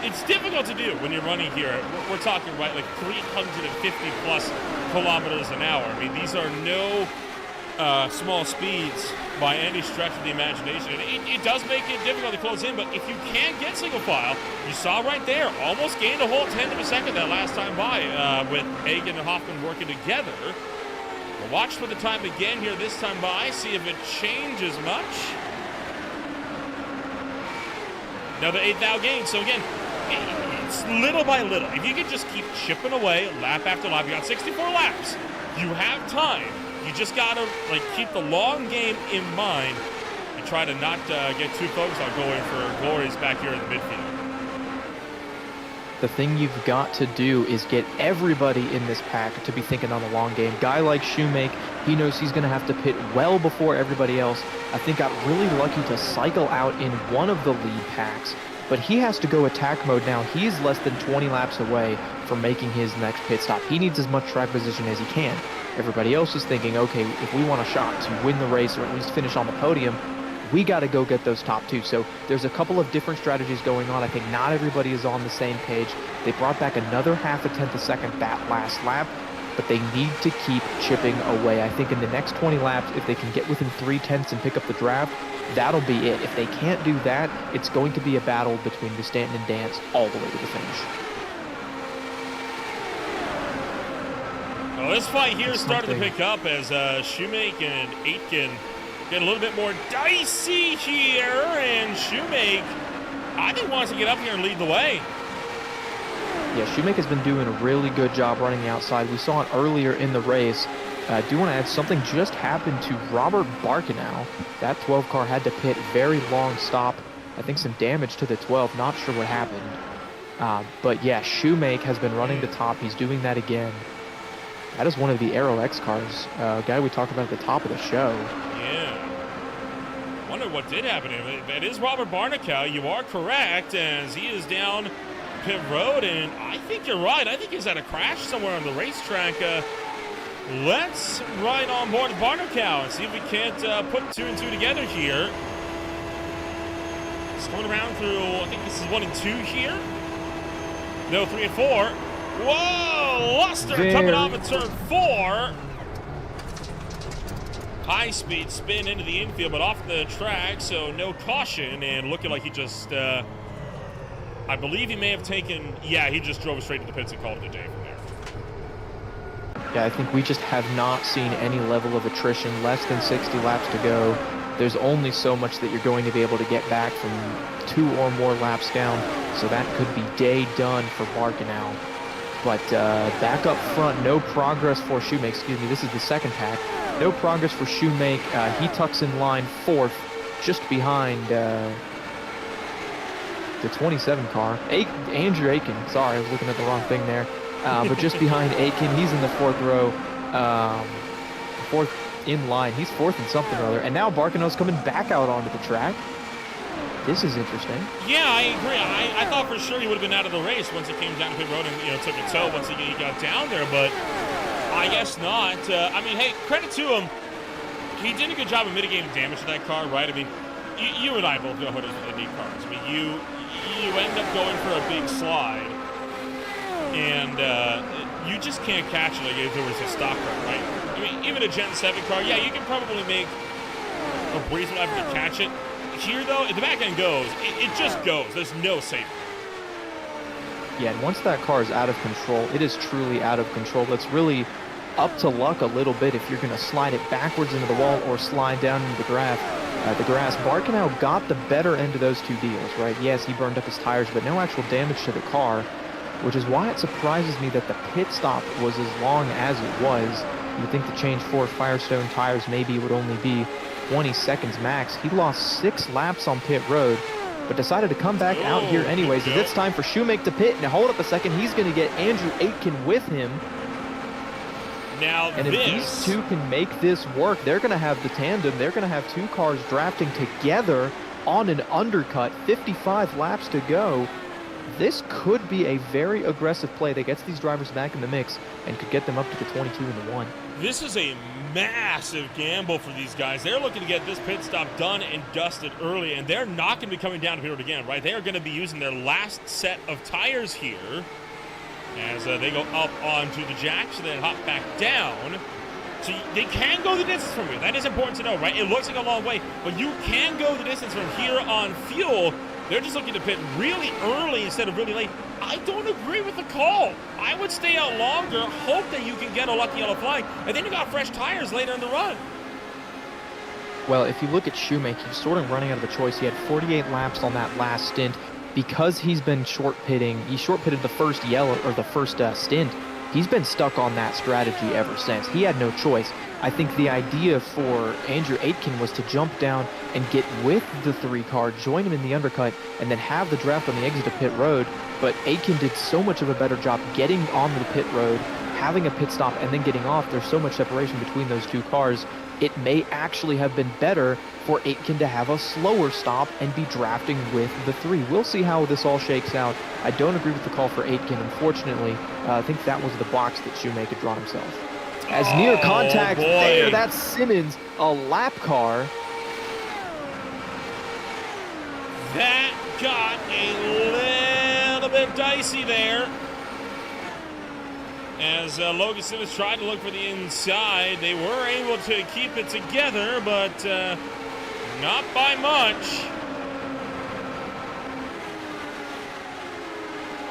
it's difficult to do when you're running here. We're talking, right, like 350 plus kilometers an hour. I mean, these are no small speeds by any stretch of the imagination. And it does make it difficult to close in, but if you can get single file, you saw right there, almost gained a whole tenth of a second that last time by with Hagen and Hoffman working together. We'll watch for the time again here this time by, see if it changes much. Another 8th thou gain. So again, it's little by little. If you can just keep chipping away lap after lap, you got 64 laps. You have time. You just gotta keep the long game in mind and try to not get too focused on going for glories back here in the midfield. The thing you've got to do is get everybody in this pack to be thinking on the long game. Guy like Shoemake, he knows he's going to have to pit well before everybody else. I think got really lucky to cycle out in one of the lead packs, but he has to go attack mode now. He's less than 20 laps away from making his next pit stop. He needs as much track position as he can. Everybody else is thinking, okay, if we want a shot to win the race or at least finish on the podium, we got to go get those top two. So there's a couple of different strategies going on. I think not everybody is on the same page. They brought back another half a tenth a second that last lap, but they need to keep chipping away. I think in the next 20 laps, if they can get within 3/10 and pick up the draft, that'll be it. If they can't do that, it's going to be a battle between the Stanton and Dance all the way to the finish. Well, this fight here started to pick up as Shoemake and Aitken get a little bit more dicey here, and Shoemake, I think, wants to get up here and lead the way. Yeah, Shoemake has been doing a really good job running the outside. We saw it earlier in the race. I do want to add something just happened to Robert Barkenow. That 12 car had to pit, very long stop. I think some damage to the 12, not sure what happened. But yeah, Shoemake has been running the top. He's doing that again. That is one of the Aero X cars, guy we talked about at the top of the show. Yeah. Wonder what did happen to him. That is Robert Barkenow. You are correct, as he is down pit road, and I think you're right. I think he's had a crash somewhere on the racetrack. Let's ride on board Barkenow and see if we can't put 2 and 2 together here. It's coming around through, I think this is 1 and 2 here. No, 3 and 4. Whoa! Luster coming off at turn 4. High-speed spin into the infield, but off the track, so no caution, and looking like he just, I believe he may have taken, yeah, he just drove straight to the pits and called it a day from there. Yeah, I think we just have not seen any level of attrition. Less than 60 laps to go. There's only so much that you're going to be able to get back from 2 or more laps down, so that could be day done for Barkenow. But back up front, no progress for Shoemake. Excuse me, this is the second pack. No progress for Shoemake. He tucks in line 4th, just behind the 27 car. Andrew Aiken. Sorry, I was looking at the wrong thing there. But just behind Aiken, he's in the 4th row. 4th in line. He's 4th in something or other. And now Barkenow's coming back out onto the track. This is interesting. Yeah, I agree. I thought for sure he would have been out of the race once he came down to pit road and took a tow once he got down there, but I guess not. I mean, hey, credit to him. He did a good job of mitigating damage to that car, right? I mean, you and I both know what it is with Indy cars. I mean, you end up going for a big slide, and you just can't catch it like if there was a stock car, right? I mean, even a Gen 7 car, yeah, you can probably make a reasonable effort to catch it. Here, though, if the back end goes, it just goes. There's no safety. Yeah, and once that car is out of control, it is truly out of control. It's really up to luck a little bit if you're going to slide it backwards into the wall or slide down into the grass. Barkenow got the better end of those two deals, right? Yes, he burned up his tires, but no actual damage to the car, which is why it surprises me that the pit stop was as long as it was. You'd think to change 4 Firestone tires, maybe it would only be 20 seconds max. He lost 6 laps on pit road, but decided to come back out here anyways. As it's time for Shoemake to pit. Now hold up a second, he's going to get Andrew Aitken with him. Now and if these two can make this work, they're going to have the tandem. They're going to have 2 cars drafting together on an undercut. 55 laps to go. this could be a very aggressive play that gets these drivers back in the mix and could get them up to the 22 and the 1. This is a massive gamble for these guys. They're looking to get this pit stop done and dusted early, and they're not going to be coming down to pit road again, right? They are going to be using their last set of tires here as they go up onto the jacks and then hop back down. So they can go the distance from here. That is important to know, right? It looks like a long way, but you can go the distance from here on fuel. They're just looking to pit really early instead of really late. I don't agree with the call. I would stay out longer, hope that you can get a lucky yellow flag, and then you got fresh tires later in the run. Well, if you look at Shoemaker, he's sort of running out of a choice. He had 48 laps on that last stint. Because he's been short pitting, he short pitted the first yellow, or the first stint. He's been stuck on that strategy ever since. He had no choice. I think the idea for Andrew Aitken was to jump down and get with the 3 car, join him in the undercut, and then have the draft on the exit of pit road. But Aitken did so much of a better job getting on the pit road, having a pit stop, and then getting off. There's so much separation between those 2 cars. It may actually have been better for Aitken to have a slower stop and be drafting with the 3. We'll see how this all shakes out. I don't agree with the call for Aitken, unfortunately. I think that was the box that Shoemaker draw himself. As near contact there, that's Simmons, a lap car. That got a little bit dicey there. As Logan Simmons tried to look for the inside, they were able to keep it together, but not by much.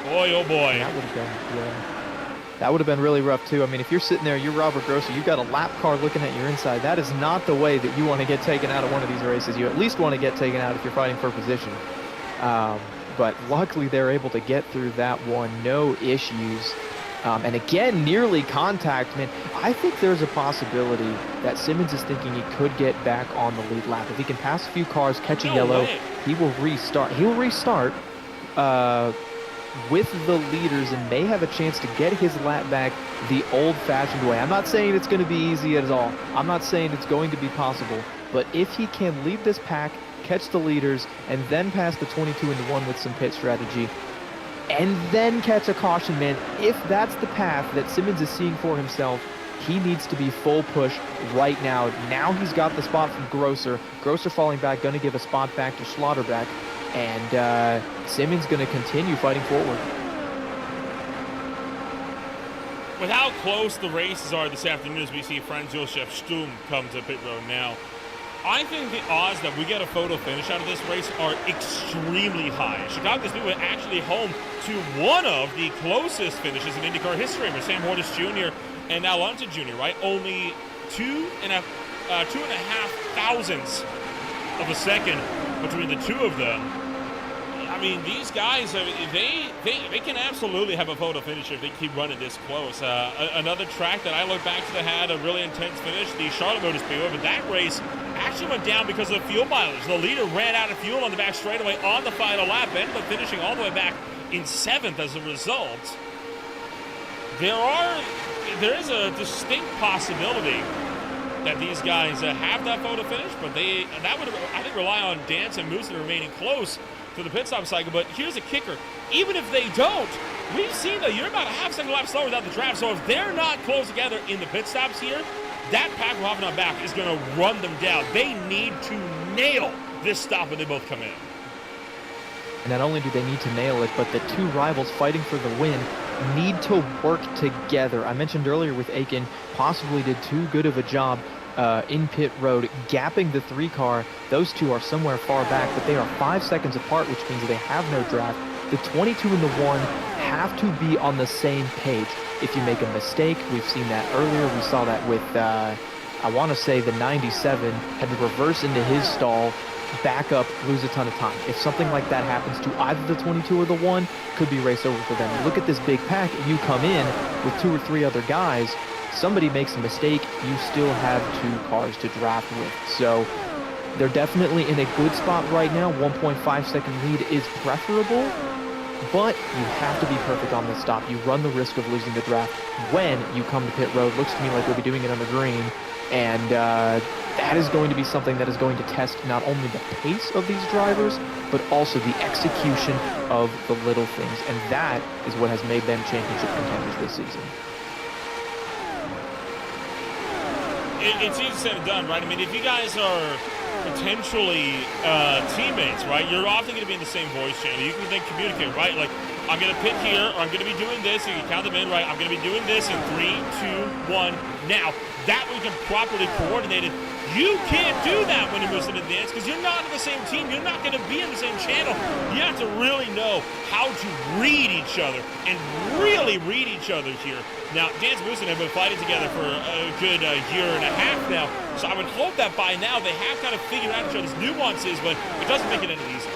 Boy, oh boy. That would have been really rough too. I mean, if you're sitting there, you're Robert Grosser, you've got a lap car looking at your inside. That is not the way that you want to get taken out of one of these races. You at least want to get taken out if you're fighting for position. But luckily they're able to get through that one, no issues. And again, nearly contact, man. I think there's a possibility that Simmons is thinking he could get back on the lead lap. If he can pass a few cars, catch a yellow, he will restart. He will restart with the leaders and may have a chance to get his lap back the old-fashioned way. I'm not saying it's going to be easy at all. I'm not saying it's going to be possible. But if he can leave this pack, catch the leaders, and then pass the 22 into 1 with some pit strategy, and then catch a caution, man, if that's the path that Simmons is seeing for himself, he needs to be full push right now. Now he's got the spot from Grosser. Grosser falling back, going to give a spot back to Schlotterbeck. And Simmons going to continue fighting forward. With how close the races are this afternoon, as we see Franz Josef Sturm come to pit road now, I think the odds that we get a photo finish out of this race are extremely high. Chicago Speedway actually home to one of the closest finishes in IndyCar history with Sam Hortus Jr. and Al Unser Jr., right? Only 2.5 thousandths of a second between the 2 of them. I mean, these guys, they can absolutely have a photo finish if they keep running this close. Another track that I look back to that had a really intense finish, the Charlotte Motor Speedway, but that race actually went down because of fuel mileage. The leader ran out of fuel on the back straightaway on the final lap, ended up finishing all the way back in 7th as a result. There is a distinct possibility that these guys have that photo finish, but that would, I think, rely on Dance and Moose remaining close to the pit stop cycle. But here's a kicker. Even if they don't, we've seen that you're about a half-second lap slower without the draft. So if they're not close together in the pit stops here, that pack from hopping on back is going to run them down. They need to nail this stop when they both come in. And not only do they need to nail it, but the 2 rivals fighting for the win need to work together. I mentioned earlier with Aitken, possibly did too good of a job in pit road, gapping the 3 car. Those 2 are somewhere far back, but they are 5 seconds apart, which means they have no draft. The 22 and the 1 have to be on the same page. If you make a mistake, we've seen that earlier. We saw that with, I want to say the 97 had to reverse into his stall, back up, lose a ton of time. If something like that happens to either the 22 or the 1, could be race over for them. You look at this big pack, you come in with 2 or 3 other guys, somebody makes a mistake, you still have 2 cars to draft with. So they're definitely in a good spot right now. 1.5 second lead is preferable, but you have to be perfect on this stop. You run the risk of losing the draft when you come to pit road. Looks to me like we'll be doing it on the green. And that is going to be something that is going to test not only the pace of these drivers, but also the execution of the little things. And that is what has made them championship contenders this season. It's easy said and done, right? I mean, if you guys are potentially teammates, right, you're often going to be in the same voice channel. You can then communicate, right? Like, I'm going to pit here, or I'm going to be doing this, and you can count them in, right? I'm going to be doing this in 3, 2, 1. Now, that we can properly coordinate it. You can't do that when you're listening to dance because you're not in the same team. You're not going to be in the same channel. You have to really know how to read each other and really read each other here. Now, Dance and Boostin have been fighting together for a good year and a half now, so I would hope that by now they have kind of figured out each other's nuances, but it doesn't make it any easier.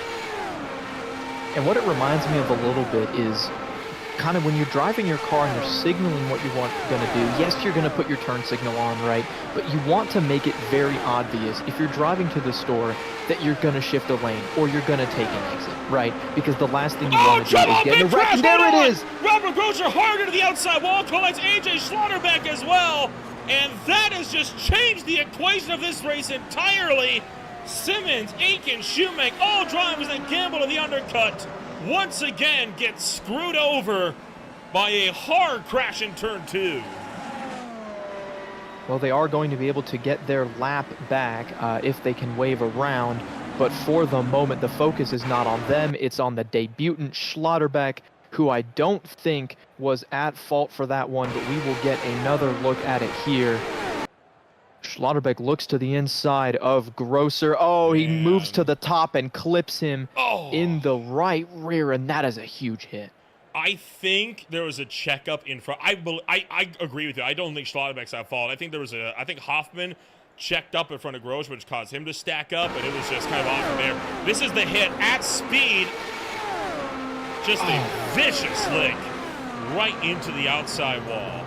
And what it reminds me of a little bit is kind of when you're driving your car and you're signaling what you're going to do. Yes, you're going to put your turn signal on, right? But you want to make it very obvious if you're driving to the store that you're going to shift a lane or you're going to take an exit, right? Because the last thing you want to do is get in a wreck. And there it is! Robert Grosser harder to the outside wall, collects AJ Schlotterbeck as well. And that has just changed the equation of this race entirely. Simmons, Aiken, Shoemake, all drivers that gamble in the undercut once again get screwed over by a hard crash in turn 2. Well, they are going to be able to get their lap back if they can wave around, but for the moment, the focus is not on them. It's on the debutant Schlotterbeck, who I don't think was at fault for that one, but we will get another look at it here. Schlotterbeck looks to the inside of Grosser. Oh, he moves to the top and clips him in the right rear, and that is a huge hit. I think there was a checkup in front. I agree with you. I don't think Schlotterbeck's at fault. I think I think Hoffman checked up in front of Grosser, which caused him to stack up, and it was just kind of off from there. This is the hit at speed. Just a vicious lick right into the outside wall.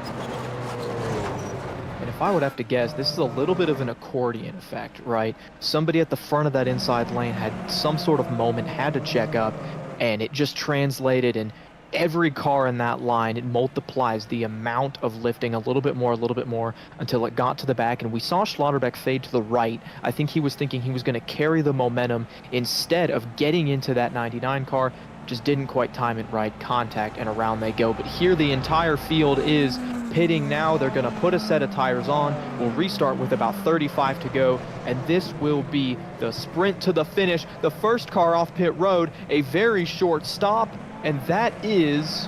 And if I would have to guess, this is a little bit of an accordion effect, right? Somebody at the front of that inside lane had some sort of moment, had to check up, and it just translated, and every car in that line, it multiplies the amount of lifting a little bit more, until it got to the back, and we saw Schlotterbeck fade to the right. I think he was thinking he was going to carry the momentum instead of getting into that 99 car. Just didn't quite time it right. Contact, and around they go. But here the entire field is pitting now. They're going to put a set of tires on. We'll restart with about 35 to go, and this will be the sprint to the finish. The first car off pit road, a very short stop, and that is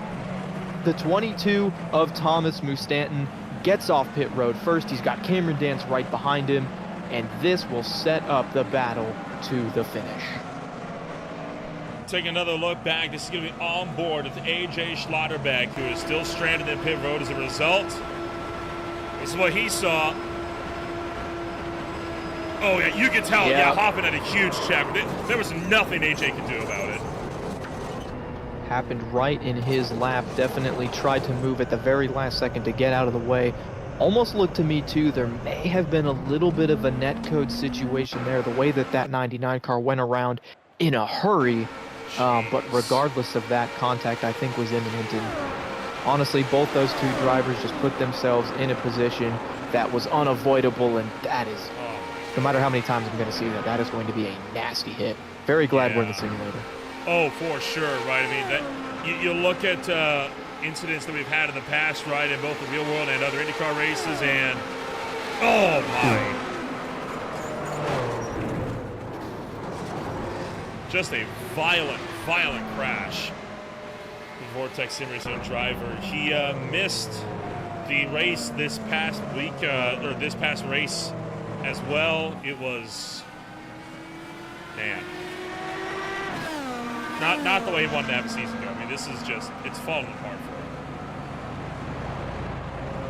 the 22 of Thomas Mustanton. Gets off pit road first. He's got Cameron Dance right behind him, and this will set up the battle to the finish. Take another look back. This is going to be on board with AJ Schlotterbeck, who is still stranded in pit road as a result. This is what he saw. Oh, yeah, you can tell. Yeah, Hoffman had a huge check. There was nothing AJ could do about it. Happened right in his lap. Definitely tried to move at the very last second to get out of the way. Almost looked to me, too, there may have been a little bit of a netcode situation there, the way that 99 car went around in a hurry. But regardless of that, contact, I think, was imminent. And honestly, both those two drivers just put themselves in a position that was unavoidable. And that is, no matter how many times I'm going to see that, that is going to be a nasty hit. Very glad we're in the simulator. Oh, for sure, right? I mean, that you look at incidents that we've had in the past, right, in both the real world and other IndyCar races, and oh my. Just a violent crash. The Vortex Sim Racing driver. He missed the race this past week, or this past race as well. It was, man, not the way he wanted to have a season go. I mean, this is just, it's falling apart for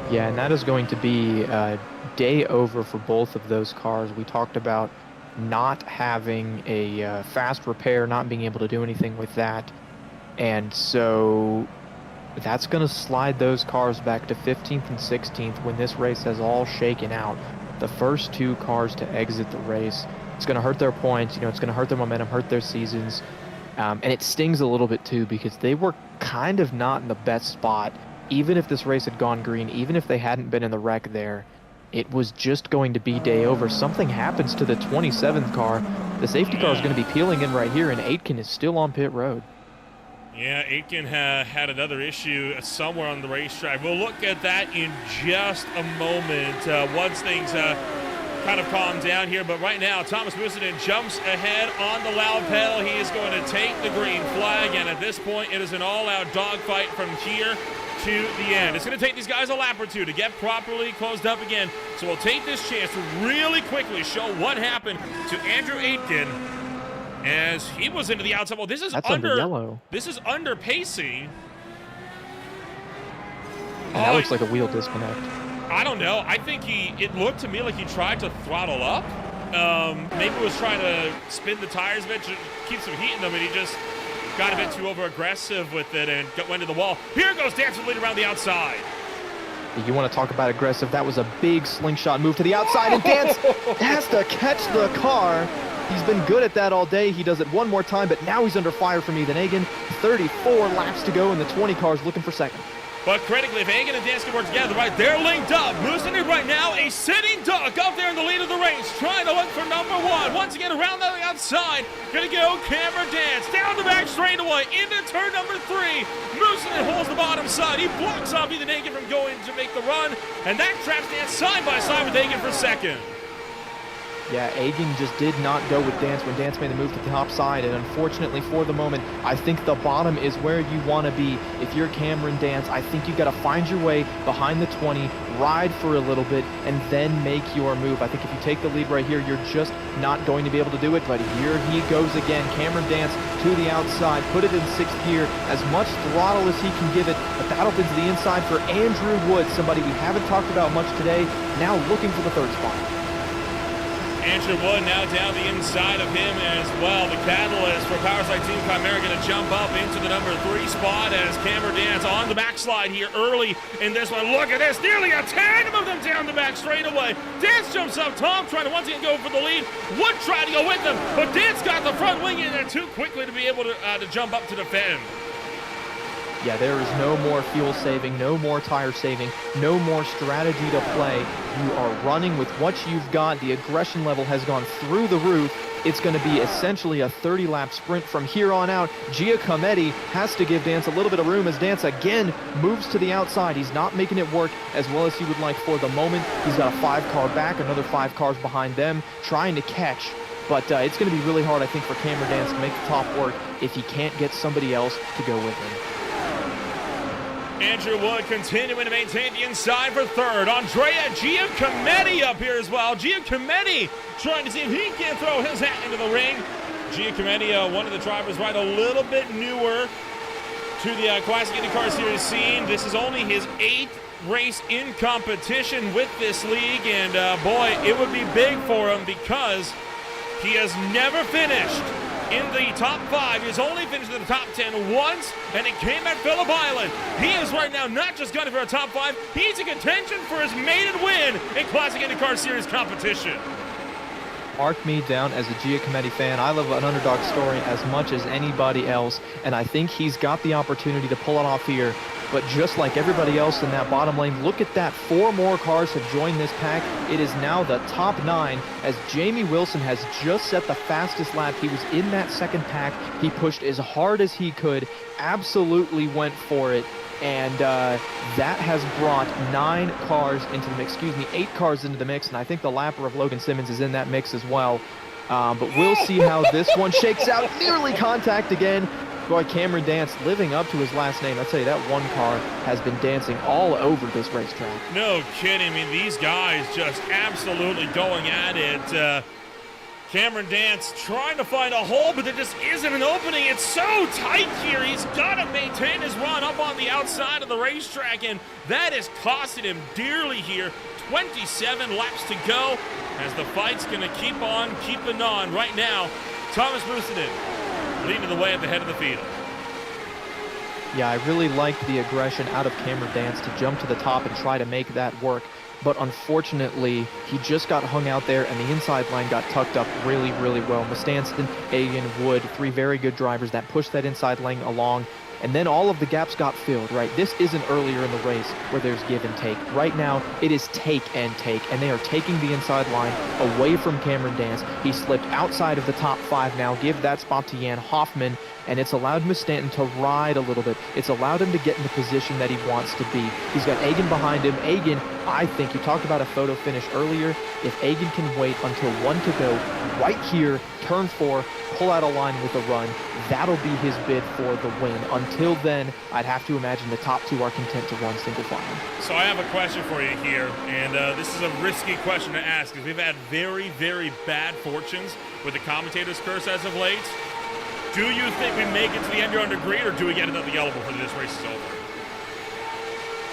him. Yeah, and that is going to be a day over for both of those cars. We talked about not having a fast repair, not being able to do anything with that. And so that's going to slide those cars back to 15th and 16th when this race has all shaken out. The first two cars to exit the race. It's going to hurt their points, it's going to hurt their momentum, hurt their seasons. And it stings a little bit too, because they were kind of not in the best spot. Even if this race had gone green, even if they hadn't been in the wreck there, it was just going to be day over. Something happens to the 27th car. The safety car is going to be peeling in right here, and Aitken is still on pit road. Yeah, Aitken had another issue somewhere on the racetrack. We'll look at that in just a moment once things kind of calm down here. But right now, Thomas Mustonen jumps ahead on the loud pedal. He is going to take the green flag, and at this point, it is an all-out dogfight from here to the end. It's going to take these guys a lap or two to get properly closed up again. So we'll take this chance to really quickly show what happened to Andrew Aitken as he was into the outside. Well, this is under yellow. This is under pacing. And that looks like a wheel disconnect. I don't know. I think it looked to me like he tried to throttle up. Maybe was trying to spin the tires a bit to keep some heat in them, and he just got a bit too over-aggressive with it and went to the wall. Here goes Dance with lead around the outside. You want to talk about aggressive? That was a big slingshot move to the outside, and Dance has to catch the car. He's been good at that all day. He does it one more time, but now he's under fire from Ethan Hagen. 34 laps to go, and the 20 car's looking for second. But critically, if Hagen and Dance can work together, right, they're linked up. Mustonen right now, a sitting duck up there in the lead of the race, trying to look for number one. Once again, around the outside, gonna go Cameron Dance, down the back straightaway, into turn number 3. Mustonen holds the bottom side. He blocks off Ethan Hagen from going to make the run, and that traps Dance side by side with Hagen for second. Yeah, Hagen just did not go with Dance when Dance made the move to the top side, and unfortunately for the moment, I think the bottom is where you want to be. If you're Cameron Dance, I think you've got to find your way behind the 20, ride for a little bit, and then make your move. I think if you take the lead right here, you're just not going to be able to do it, but here he goes again. Cameron Dance to the outside, put it in 6th gear, as much throttle as he can give it, but that'll be to the inside for Andrew Wood, somebody we haven't talked about much today, now looking for the 3rd spot. Andrew Wood now down the inside of him as well. The catalyst for Powerside Team Chimera going to jump up into the number 3 spot as Cameron Dance on the backslide here early in this one. Look at this, nearly a tandem of them down the back straightaway. Dance jumps up, Tom trying to once again go for the lead. Wood tried to go with them, but Dance got the front wing in there too quickly to be able to jump up to defend. Yeah, there is no more fuel saving, no more tire saving, no more strategy to play. You are running with what you've got. The aggression level has gone through the roof. It's going to be essentially a 30-lap sprint from here on out. Giacometti has to give Dance a little bit of room as Dance again moves to the outside. He's not making it work as well as he would like for the moment. He's got a 5-car back, another 5 cars behind them, trying to catch. But it's going to be really hard, I think, for Cameron Dance to make the top work if he can't get somebody else to go with him. Andrew Wood continuing to maintain the inside for 3rd. Andrea Giacometti up here as well. Giacometti trying to see if he can throw his hat into the ring. Giacometti, one of the drivers, right, a little bit newer to the Classic Indycar Series scene. This is only his 8th race in competition with this league, and boy, it would be big for him because he has never finished in the top 5. He's only finished in the top 10 once, and it came at Phillip Island. He is right now not just gunning for a top 5, he's in contention for his maiden win in Classic IndyCar Series competition. Mark me down as a Giacometti fan. I love an underdog story as much as anybody else, and I think he's got the opportunity to pull it off here. But just like everybody else in that bottom lane, look at that. 4 more cars have joined this pack. It is now the top 9 as Jamie Wilson has just set the fastest lap. He was in that 2nd pack. He pushed as hard as he could, absolutely went for it. And that has brought 9 cars into the mix, 8 cars into the mix. And I think the lapper of Logan Simmons is in that mix as well. But we'll see how this one shakes out. Nearly contact again. Boy, Cameron Dance living up to his last name. I tell you, that 1 car has been dancing all over this racetrack. No kidding. I mean, these guys just absolutely going at it. Cameron Dance trying to find a hole, but there just isn't an opening. It's so tight here. He's got to maintain his run up on the outside of the racetrack, and that is costing him dearly here. 27 laps to go as the fight's going to keep on keeping on. Right now, Thomas Mustonen leading the way at the head of the field. Yeah, I really liked the aggression out of Cameron Dance to jump to the top and try to make that work. But unfortunately, he just got hung out there, and the inside line got tucked up really, really well. Mustansson, Hagen, Wood, 3 very good drivers that pushed that inside lane along. and then all of the gaps got filled, right? This isn't earlier in the race where there's give and take. Right now, it is take and take, and they are taking the inside line away from Cameron Dance. He slipped outside of the top 5 now. Give that spot to Jan Hoffman, and it's allowed Mustanton to ride a little bit. It's allowed him to get in the position that he wants to be. He's got Egan behind him. Egan, I think, you talked about a photo finish earlier. If Egan can wait until 1 to go right here, turn 4, pull out a line with a run, that'll be his bid for the win. Until then, I'd have to imagine the top 2 are content to run single file. So I have a question for you here, and this is a risky question to ask because we've had very, very bad fortunes with the commentator's curse as of late. Do you think we make it to the end here under green, or do we get another yellow before this race is over?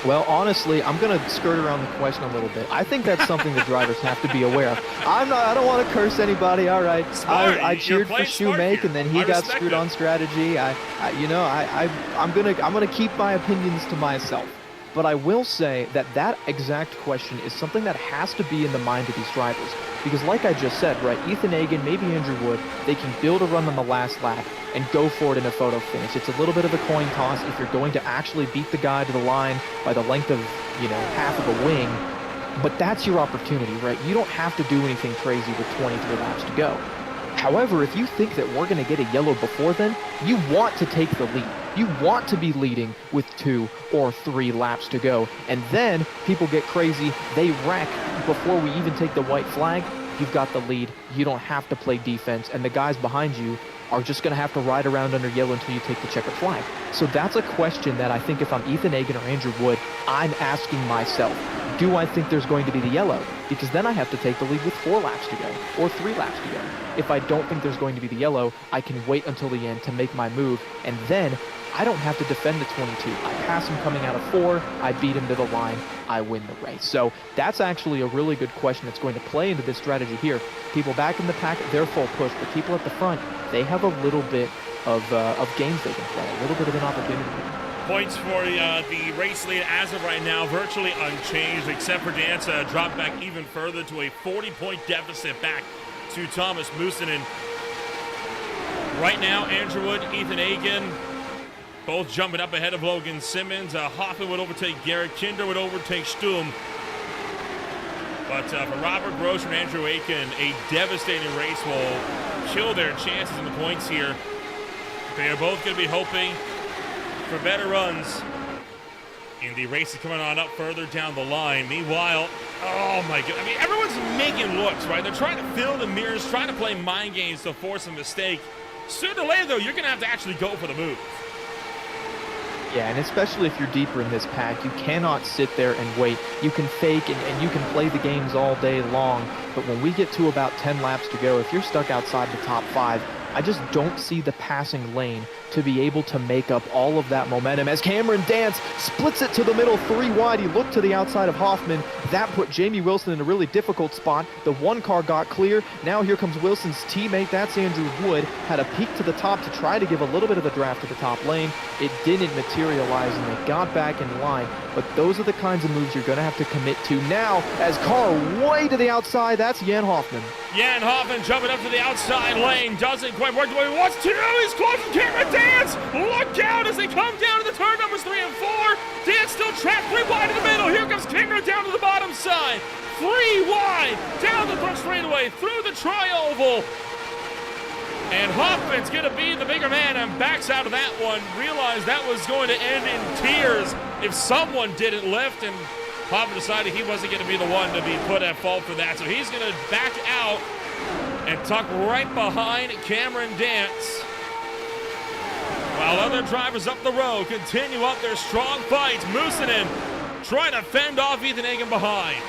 Well, honestly, I'm going to skirt around the question a little bit. I think that's something the drivers have to be aware of. I don't want to curse anybody, all right. I cheered for Shoemake, and then he got screwed on strategy. I'm gonna keep my opinions to myself. But I will say that that exact question is something that has to be in the mind of these drivers. Because like I just said, right, Ethan Egan, maybe Andrew Wood, they can build a run on the last lap and go for it in a photo finish. It's a little bit of a coin toss if you're going to actually beat the guy to the line by the length of, half of a wing. But that's your opportunity, right? You don't have to do anything crazy with 23 laps to go. However, if you think that we're going to get a yellow before then, you want to take the lead. You want to be leading with 2 or 3 laps to go. And then people get crazy. They wreck before we even take the white flag. You've got the lead. You don't have to play defense. And the guys behind you are just going to have to ride around under yellow until you take the checkered flag. So that's a question that I think if I'm Ethan Egan or Andrew Wood, I'm asking myself. Do I think there's going to be the yellow? Because then I have to take the lead with 4 laps to go or 3 laps to go. If I don't think there's going to be the yellow, I can wait until the end to make my move, and then I don't have to defend the 22. I pass him coming out of 4, I beat him to the line, I win the race. So that's actually a really good question that's going to play into this strategy here. People back in the pack, they're full push, but people at the front, they have a little bit of games they can play, a little bit of an opportunity. Points for the race lead as of right now, virtually unchanged, except for Dance dropped back even further to a 40-point deficit back to Thomas Mustonen. Right now, Andrew Wood, Ethan Egan, both jumping up ahead of Logan Simmons. Hoffman would overtake Garrett, Kinder would overtake Stum. But for Robert Gross and Andrew Aiken, a devastating race will kill their chances in the points here. They are both going to be hoping for better runs in the races coming on up further down the line. Meanwhile, oh my God, I mean, everyone's making looks, right? They're trying to fill the mirrors, trying to play mind games to force a mistake. Sooner or later, though, you're going to have to actually go for the move. Yeah, and especially if you're deeper in this pack, you cannot sit there and wait. You can fake and you can play the games all day long, but when we get to about 10 laps to go, if you're stuck outside the top 5, I just don't see the passing lane to be able to make up all of that momentum as Cameron Dance splits it to the middle 3 wide. He looked to the outside of Hoffman. That put Jamie Wilson in a really difficult spot. The 1 car got clear. Now here comes Wilson's teammate. That's Andrew Wood. Had a peek to the top to try to give a little bit of a draft to the top lane. It didn't materialize and they got back in line. But those are the kinds of moves you're going to have to commit to now as car way to the outside. That's Jan Hoffman. Jan Hoffman jumping up to the outside lane. Doesn't quite work the way he wants to. He's closing Cameron Dance. Look out as they come down to the turn numbers 3 and 4. Dance still trapped 3 wide in the middle. Here comes Cameron down to the bottom side. 3 wide down the front straightaway through the tri-oval. And Hoffman's going to be the bigger man and backs out of that one. Realized that was going to end in tears if someone didn't lift, and Hoffman decided he wasn't going to be the one to be put at fault for that. So he's going to back out and tuck right behind Cameron Dance, while other drivers up the road continue up their strong fights. Mustonen trying to fend off Ethan Egan behind.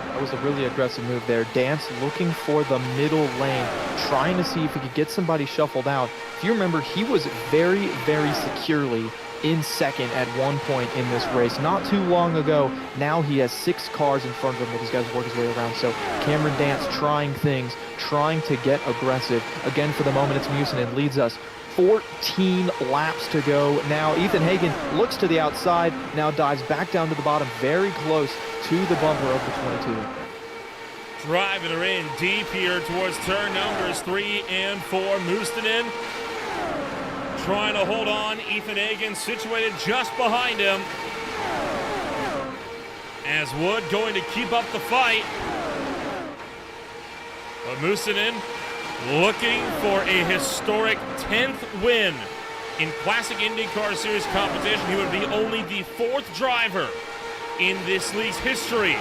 That was a really aggressive move there. Dance looking for the middle lane, trying to see if he could get somebody shuffled out. If you remember, he was very, very securely in second at one point in this race not too long ago. Now he has 6 cars in front of him with these guys work his way around. So Cameron Dance trying things, trying to get aggressive. Again, for the moment, it's Mustonen leads us. 14 laps to go. Now Ethan Hagen looks to the outside, now dives back down to the bottom, very close to the bumper of the 22. Driving her in deep here towards turn numbers 3 and 4. Mustonen trying to hold on. Ethan Hagen situated just behind him. As Wood going to keep up the fight. But Musinen looking for a historic 10th win in Classic IndyCar Series competition. He would be only the 4th driver in this league's history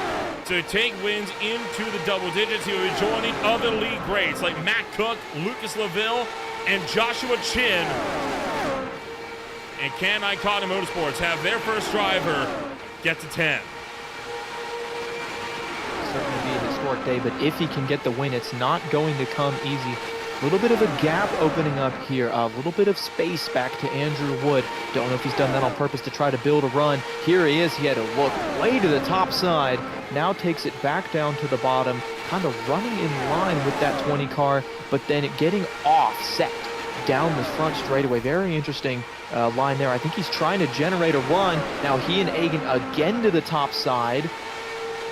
to take wins into the double digits. He will be joining other league greats like Matt Cook, Lucas Laville, and Joshua Chin. And can Icona Motorsports have their first driver get to 10? Certainly be a historic day, but if he can get the win, it's not going to come easy. A little bit of a gap opening up here, a little bit of space back to Andrew Wood. Don't know if he's done that on purpose to try to build a run. Here he is. He had to look way to the top side. Now takes it back down to the bottom, kind of running in line with that 20 car, but then getting offset down the front straightaway. Very interesting line there. I think he's trying to generate a run. Now he and Hagen again to the top side.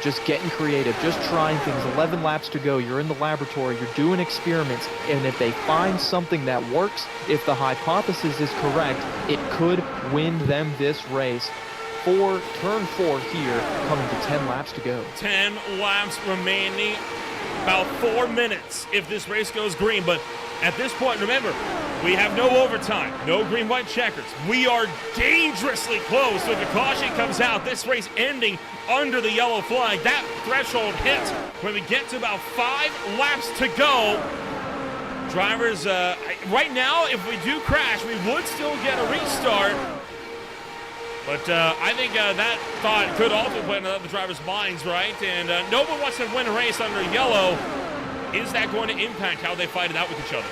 Just getting creative, just trying things. 11 laps to go. You're in the laboratory. You're doing experiments. And if they find something that works, if the hypothesis is correct, it could win them this race. Turn 4 here, coming to 10 laps to go. 10 laps remaining. About 4 minutes if this race goes green. But at this point, remember, we have no overtime, no green-white checkers. We are dangerously close. So if a caution comes out, this race ending under the yellow flag, that threshold hits when we get to about 5 laps to go. Drivers, right now, if we do crash, we would still get a restart. But I think that thought could also play in the drivers' minds, right? And no one wants to win a race under yellow. Is that going to impact how they fight it out with each other?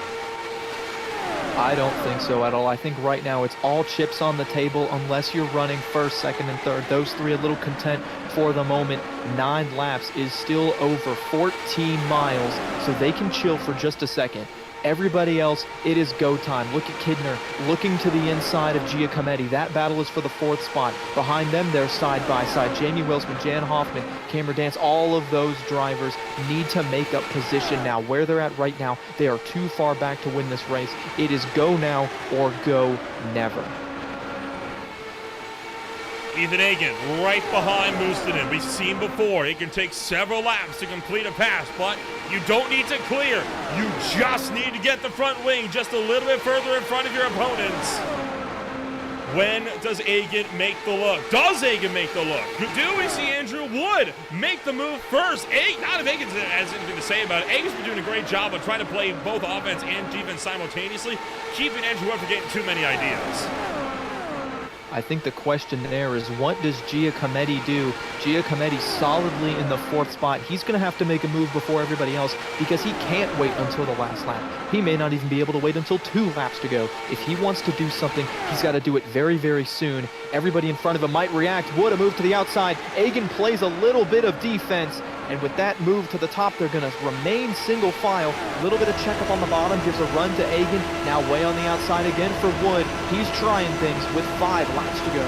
I don't think so at all. I think right now it's all chips on the table unless you're running first, second, and third. Those three a little content for the moment. 9 laps is still over 14 miles, so they can chill for just a second. Everybody else, it is go time. Look at Kidner looking to the inside of Giacometti. That battle is for the 4th spot. Behind them, they're side by side. Jamie Wilson, Jan Hoffman, Cameron Dance, all of those drivers need to make up position now. Where they're at right now, they are too far back to win this race. It is go now or go never. Ethan Hagen right behind Mustinen. We've seen before, it can take several laps to complete a pass, but you don't need to clear. You just need to get the front wing just a little bit further in front of your opponents. When does Hagen make the look? Does Hagen make the look? Do we see Andrew Wood make the move first? Not if Hagen has anything to say about it. Hagen's been doing a great job of trying to play both offense and defense simultaneously, keeping Andrew Wood from getting too many ideas. I think the question there is, what does Giacometti do? Giacometti solidly in the 4th spot. He's going to have to make a move before everybody else because he can't wait until the last lap. He may not even be able to wait until 2 laps to go. If he wants to do something, he's got to do it very, very soon. Everybody in front of him might react. Wood a move to the outside. Hagen plays a little bit of defense. And with that move to the top, they're going to remain single file. A little bit of checkup on the bottom, gives a run to Hagen. Now way on the outside again for Wood. He's trying things with 5 laps to go.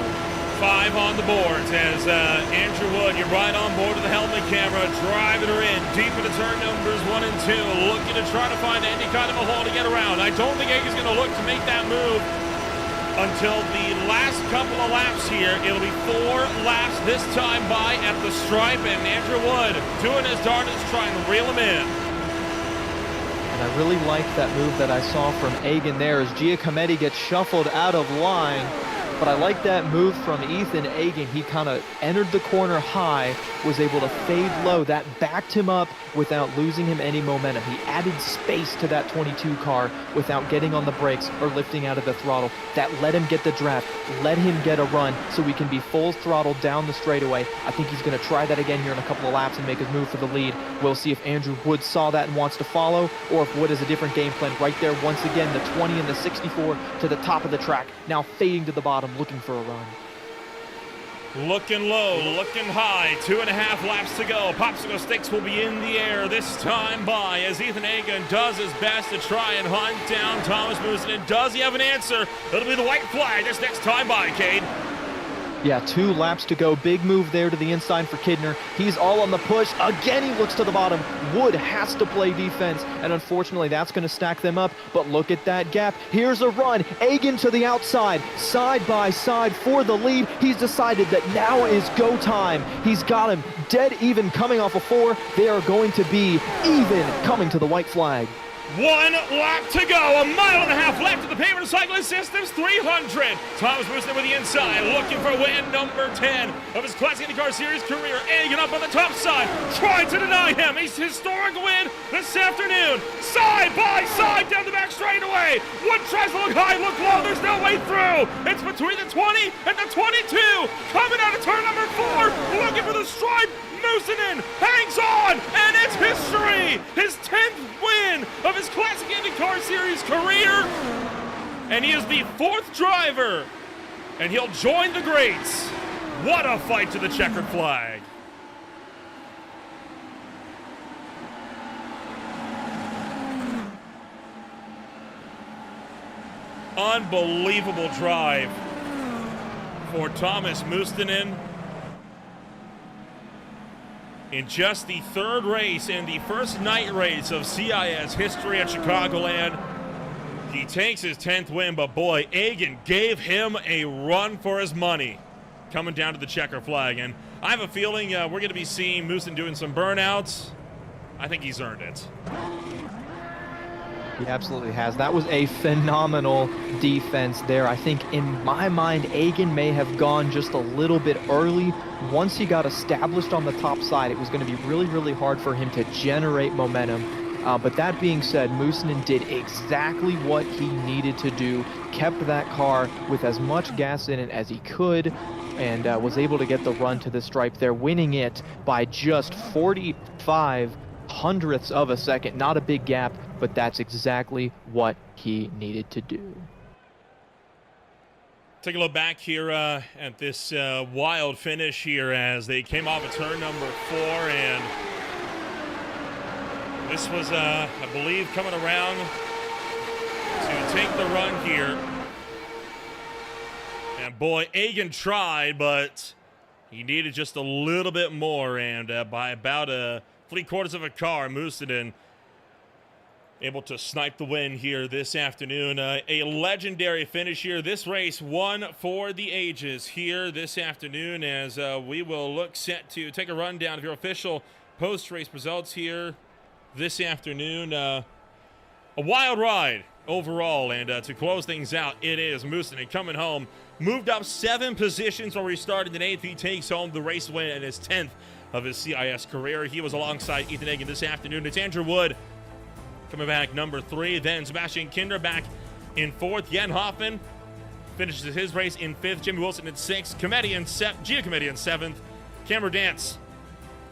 5 on the boards as Andrew Wood, you're right on board with the helmet camera, driving her in deep into turn numbers 1 and 2, looking to try to find any kind of a hole to get around. I don't think Hagen's going to look to make that move until the last couple of laps here. It'll be 4 laps this time by at the stripe, and Andrew Wood doing his darndest trying to reel him in. And I really like that move that I saw from Hagen there as Giacometti gets shuffled out of line. But I like that move from Ethan Hagen. He kind of entered the corner high, was able to fade low. That backed him up without losing him any momentum. He added space to that 22 car without getting on the brakes or lifting out of the throttle. That let him get the draft, let him get a run so we can be full throttle down the straightaway. I think he's going to try that again here in a couple of laps and make his move for the lead. We'll see if Andrew Wood saw that and wants to follow, or if Wood has a different game plan. Right there, once again, the 20 and the 64 to the top of the track. Now fading to the bottom, looking for a run. Looking low, looking high, 2.5 laps to go. Popsicle sticks will be in the air this time by as Ethan Hagen does his best to try and hunt down Thomas Musinen. Does he have an answer? It'll be the white flag this next time by, Cade. Yeah, 2 laps to go. Big move there to the inside for Kidner. He's all on the push. Again, he looks to the bottom. Wood has to play defense, and unfortunately, that's going to stack them up. But look at that gap. Here's a run. Egan to the outside, side by side for the lead. He's decided that now is go time. He's got him dead even coming off a 4. They are going to be even coming to the white flag. 1 lap to go, 1.5 miles left of the Pavement Cycling Systems 300. Thomas Booston with the inside, looking for win number 10 of his Classic Indycar Series career. Egan up on the top side, trying to deny him a historic win this afternoon. Side by side down the back straightaway. Wood tries to look high, look low, there's no way through. It's between the 20 and the 22. Coming out of turn number 4, looking for the stripe. Moosenin hangs on, and it's history! His 10th win of his Classic IndyCar Series career, and he is the 4th driver, and he'll join the greats. What a fight to the checkered flag. Unbelievable drive for Thomas Moosenin. In just the 3rd race and the first night race of CIS history at Chicagoland, he takes his 10th win, but boy, Egan gave him a run for his money coming down to the checker flag. And I have a feeling we're going to be seeing Moosenin doing some burnouts. I think he's earned it. He absolutely has. That was a phenomenal defense there. I think in my mind, Egan may have gone just a little bit early. Once he got established on the top side, it was going to be really, really hard for him to generate momentum. But that being said, Moosenin did exactly what he needed to do, kept that car with as much gas in it as he could, and was able to get the run to the stripe there, winning it by just 45 hundredths of a second. Not a big gap, but that's exactly what he needed to do. Take a look back here at this wild finish here as they came off of turn number 4, and this was, I believe, coming around to take the run here. And boy, Egan tried, but he needed just a little bit more, and by about 3/4 of a car, Moosenin able to snipe the win here this afternoon. A legendary finish here. This race one for the ages here this afternoon, as we will look set to take a rundown of your official post-race results here this afternoon. A wild ride overall, and to close things out, it is Moosenin coming home. Moved up 7 positions where he started in 8th. He takes home the race win and his 10th of his CIS career. He was alongside Ethan Egan this afternoon. It's Andrew Wood coming back number 3. Then Sebastian Kinder back in 4th. Jan Hoffman finishes his race in 5th. Jimmy Wilson in 6th. Gia Comedy in 7th. Cameron Dance,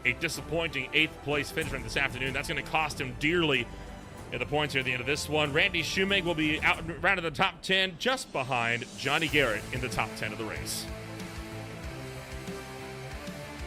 a disappointing 8th place finish this afternoon. That's going to cost him dearly in the points here at the end of this one. Randy Shoemake will be out around in the top 10, just behind Johnny Garrett in the top 10 of the race.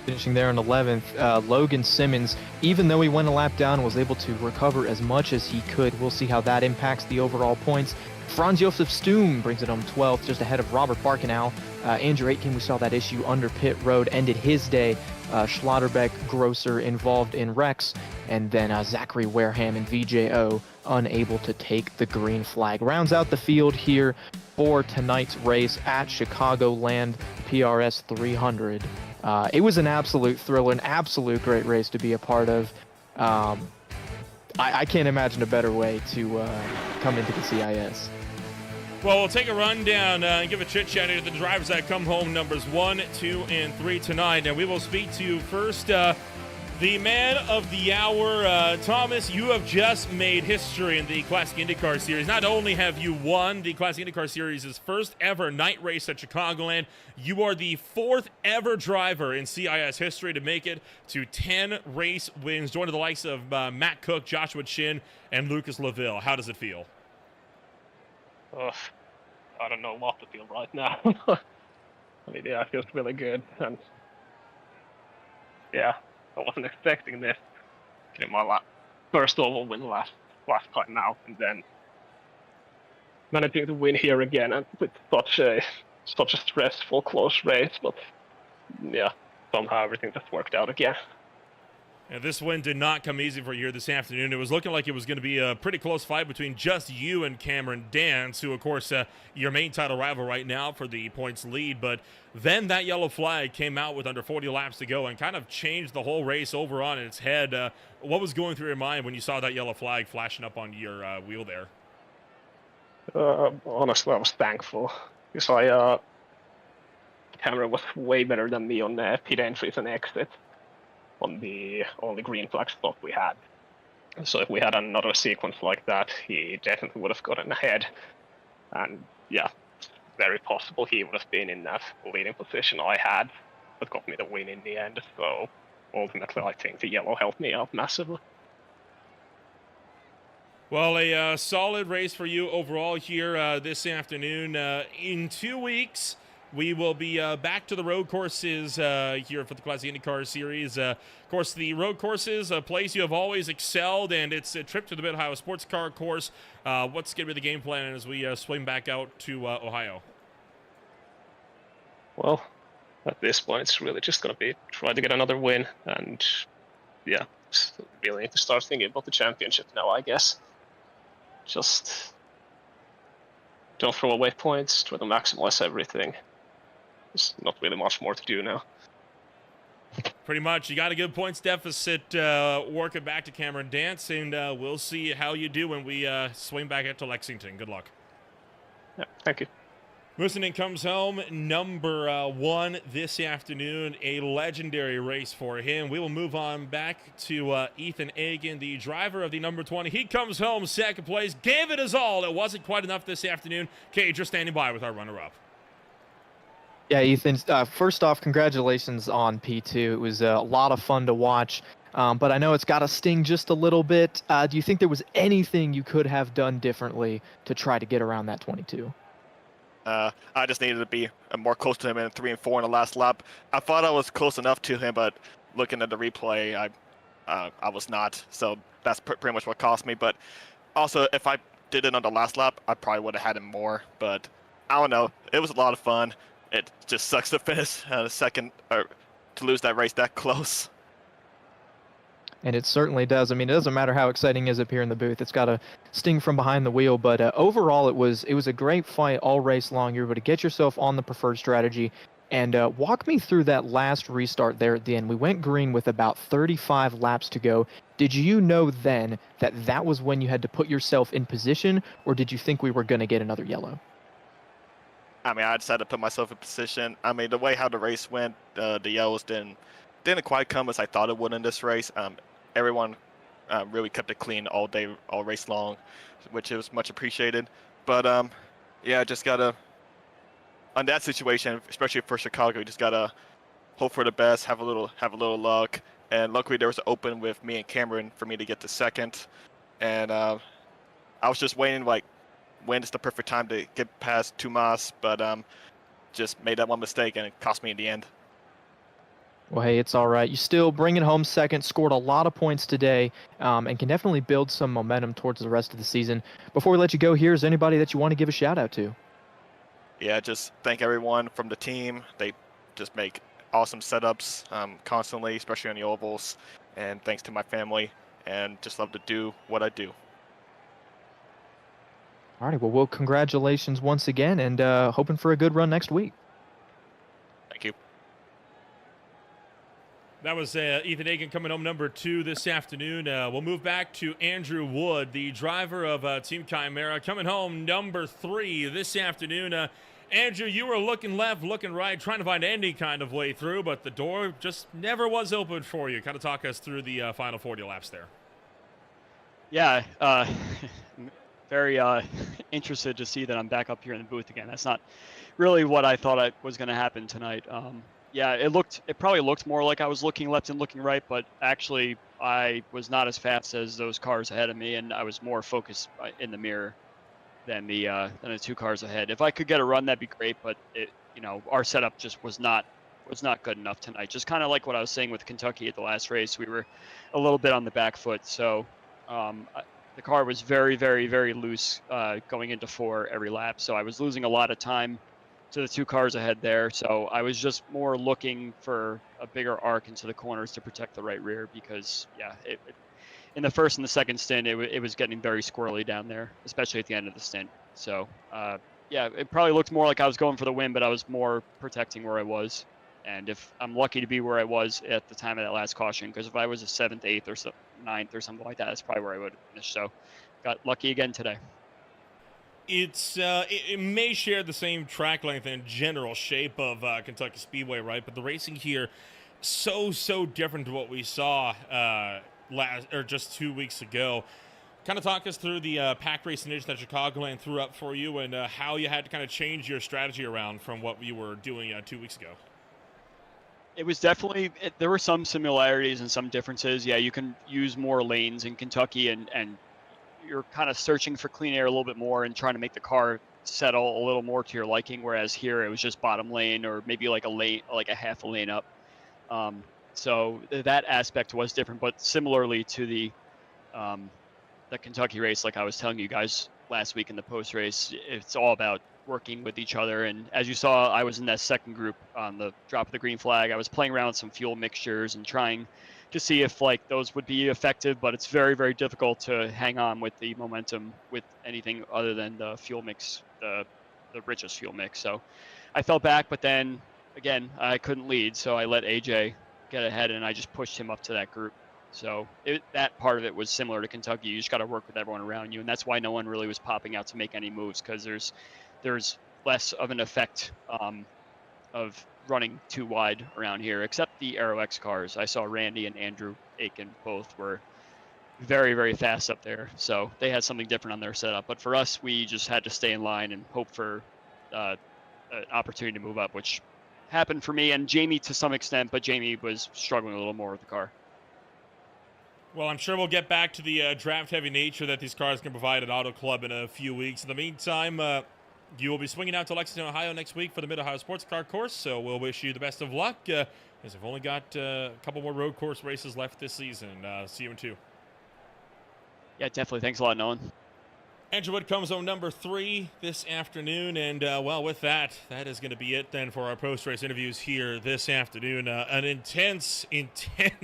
Finishing there in 11th, Logan Simmons, even though he went a lap down, was able to recover as much as he could. We'll see how that impacts the overall points. Franz Josef Stoom brings it home 12th, just ahead of Robert Barkenau. Andrew Aitken, we saw that issue under pit road, ended his day. Schlotterbeck, Grosser involved in wrecks, and then Zachary Wareham and VJO unable to take the green flag. Rounds out the field here for tonight's race at Chicagoland PRS 300. It was an absolute thriller, an absolute great race to be a part of. I can't imagine a better way to come into the CIS. Well, we'll take a rundown and give a chit-chat to the drivers that come home, numbers 1, 2, and 3 tonight. And we will speak to first the man of the hour. Thomas, you have just made history in the Classic IndyCar Series. Not only have you won the Classic IndyCar Series' first ever night race at Chicagoland, you are the 4th ever driver in CIS history to make it to 10 race wins, joining the likes of Matt Cook, Joshua Chin, and Lucas LaVille. How does it feel? I don't know what to feel right now. I mean, yeah, it feels really good, and yeah, I wasn't expecting this. Getting my first oval win last time out, and then managing to win here again, and with such a such a stressful, close race, but yeah, somehow everything just worked out again. Yeah, this win did not come easy for you here this afternoon. It was looking like it was going to be a pretty close fight between just you and Cameron Dance, who, of course, your main title rival right now for the points lead. But then that yellow flag came out with under 40 laps to go and kind of changed the whole race over on its head. What was going through your mind when you saw that yellow flag flashing up on your wheel there? Honestly, I was thankful because Cameron was way better than me on pit entries and exits on the only green flag spot we had. So if we had another sequence like that, he definitely would have gotten ahead. And yeah, it's very possible he would have been in that leading position I had that got me the win in the end. So ultimately, I think the yellow helped me out massively. Well, a solid race for you overall here this afternoon. In 2 weeks, we will be back to the road courses here for the Classic Indycar Series. Of course, the road courses, a place you have always excelled, and it's a trip to the Mid-Ohio Sports Car Course. What's going to be the game plan as we swing back out to Ohio? Well, at this point, it's really just going to be try to get another win. And yeah, really need to start thinking about the championship now, I guess. Just don't throw away points, try to maximize everything. There's not really much more to do now. Pretty much. You got a good points deficit working back to Cameron Dance, and we'll see how you do when we swing back out to Lexington. Good luck. Yeah, thank you. Listening comes home, number 1 this afternoon, a legendary race for him. We will move on back to Ethan Agan, the driver of the number 20. He comes home second place, gave it his all. It wasn't quite enough this afternoon. Cage, you're standing by with our runner-up. Yeah, Ethan, first off, congratulations on P2. It was a lot of fun to watch, but I know it's got to sting just a little bit. Do you think there was anything you could have done differently to try to get around that 22? I just needed to be more close to him in 3 and 4 in the last lap. I thought I was close enough to him, but looking at the replay, I was not. So that's pretty much what cost me. But also, if I did it on the last lap, I probably would have had him more. But I don't know. It was a lot of fun. It just sucks to finish second or to lose that race that close. And it certainly does. I mean, it doesn't matter how exciting it is up here in the booth. It's got to sting from behind the wheel. But overall, it was a great fight all race long. You were able to get yourself on the preferred strategy. And walk me through that last restart there at the end. We went green with about 35 laps to go. Did you know then that that was when you had to put yourself in position, or did you think we were going to get another yellow? I mean, I decided to put myself in position. I mean, the way how the race went, the yellows didn't quite come as I thought it would in this race. Everyone really kept it clean all day, all race long, which was much appreciated. But yeah, just gotta on that situation, especially for Chicago, you just gotta hope for the best, have a little luck. And luckily, there was an open with me and Cameron for me to get to second. And I was just waiting, like, when is the perfect time to get past Tomas, but just made that one mistake and it cost me in the end. Well, hey, it's all right. You still bring it home second, scored a lot of points today, and can definitely build some momentum towards the rest of the season. Before we let you go, here's anybody that you want to give a shout out to? Yeah, just thank everyone from the team. They just make awesome setups constantly, especially on the ovals. And thanks to my family, and just love to do what I do. All right, well, congratulations once again, and hoping for a good run next week. Thank you. That was Ethan Agan coming home number 2 this afternoon. We'll move back to Andrew Wood, the driver of Team Chimera, coming home number 3 this afternoon. Andrew, you were looking left, looking right, trying to find any kind of way through, but the door just never was open for you. Kind of talk us through the final 40 laps there. Yeah, very interested to see that I'm back up here in the booth again. That's not really what I thought was going to happen tonight. Yeah, it probably looked more like I was looking left and looking right, but actually I was not as fast as those cars ahead of me, and I was more focused in the mirror than the 2 cars ahead. If I could get a run, that'd be great, but our setup just was not good enough tonight. Just kind of like what I was saying with Kentucky at the last race, we were a little bit on the back foot, so the car was very, very, very loose going into 4 every lap, so I was losing a lot of time to the 2 cars ahead there. So I was just more looking for a bigger arc into the corners to protect the right rear because, yeah, in the first and the second stint, it was getting very squirrely down there, especially at the end of the stint. So, yeah, it probably looked more like I was going for the win, but I was more protecting where I was. And if I'm lucky to be where I was at the time of that last caution, because if I was a 7th, 8th, or 9th or something like that, that's probably where I would have finished. So, got lucky again today. It may share the same track length and general shape of Kentucky Speedway, right? But the racing here so different to what we saw just 2 weeks ago. Kind of talk us through the pack race condition that Chicagoland threw up for you and how you had to kind of change your strategy around from what you were doing 2 weeks ago. It was definitely, there were some similarities and some differences. Yeah, you can use more lanes in Kentucky and you're kind of searching for clean air a little bit more and trying to make the car settle a little more to your liking, whereas here it was just bottom lane or maybe like a half a lane up. So that aspect was different, but similarly to the Kentucky race, like I was telling you guys last week in the post race, it's all about working with each other. And as you saw, I was in that second group on the drop of the green flag. I was playing around with some fuel mixtures and trying to see if like those would be effective, but it's very difficult to hang on with the momentum with anything other than the fuel mix, the richest fuel mix. So I fell back, but then again, I couldn't lead, so I let AJ get ahead and I just pushed him up to that group. So that part of it was similar to Kentucky. You just got to work with everyone around you, and that's why no one really was popping out to make any moves, because there's less of an effect of running too wide around here, except the Aero X cars. I saw Randy and Andrew Aiken both were very fast up there, so they had something different on their setup. But for us, we just had to stay in line and hope for an opportunity to move up, which happened for me and Jamie to some extent, but Jamie was struggling a little more with the car. Well, I'm sure we'll get back to the draft-heavy nature that these cars can provide at Auto Club in a few weeks. In the meantime, you will be swinging out to Lexington, Ohio next week for the Mid-Ohio Sports Car Course, so we'll wish you the best of luck, as we've only got a couple more road course races left this season. See you in 2. Yeah, definitely. Thanks a lot, Nolan. Andrew Wood comes home number 3 this afternoon, and well, with that is going to be it then for our post-race interviews here this afternoon. An intense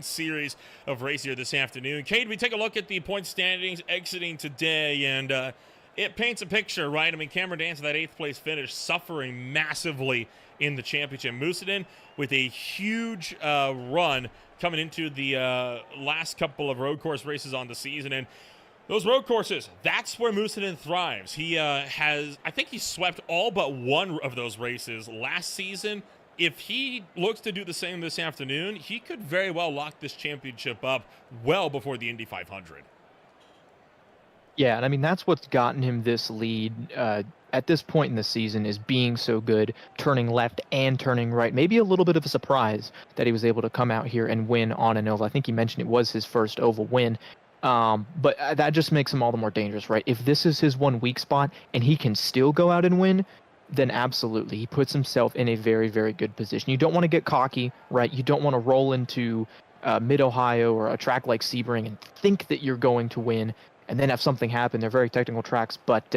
series of race here this afternoon. Cade, we take a look at the point standings exiting today, and it paints a picture, right? I mean, Cameron Dance, that 8th place finish, suffering massively in the championship. Moosonin with a huge run coming into the last couple of road course races on the season, and those road courses, that's where Moosonin thrives. He I think he swept all but one of those races last season. If he looks to do the same this afternoon, he could very well lock this championship up well before the Indy 500. Yeah, and I mean, that's what's gotten him this lead at this point in the season, is being so good, turning left and turning right. Maybe a little bit of a surprise that he was able to come out here and win on an oval. I think he mentioned it was his first oval win. But that just makes him all the more dangerous, right? If this is his one weak spot and he can still go out and win, then absolutely, he puts himself in a very good position. You don't want to get cocky, right? You don't want to roll into Mid-Ohio or a track like Sebring and think that you're going to win and then have something happen. They're very technical tracks, but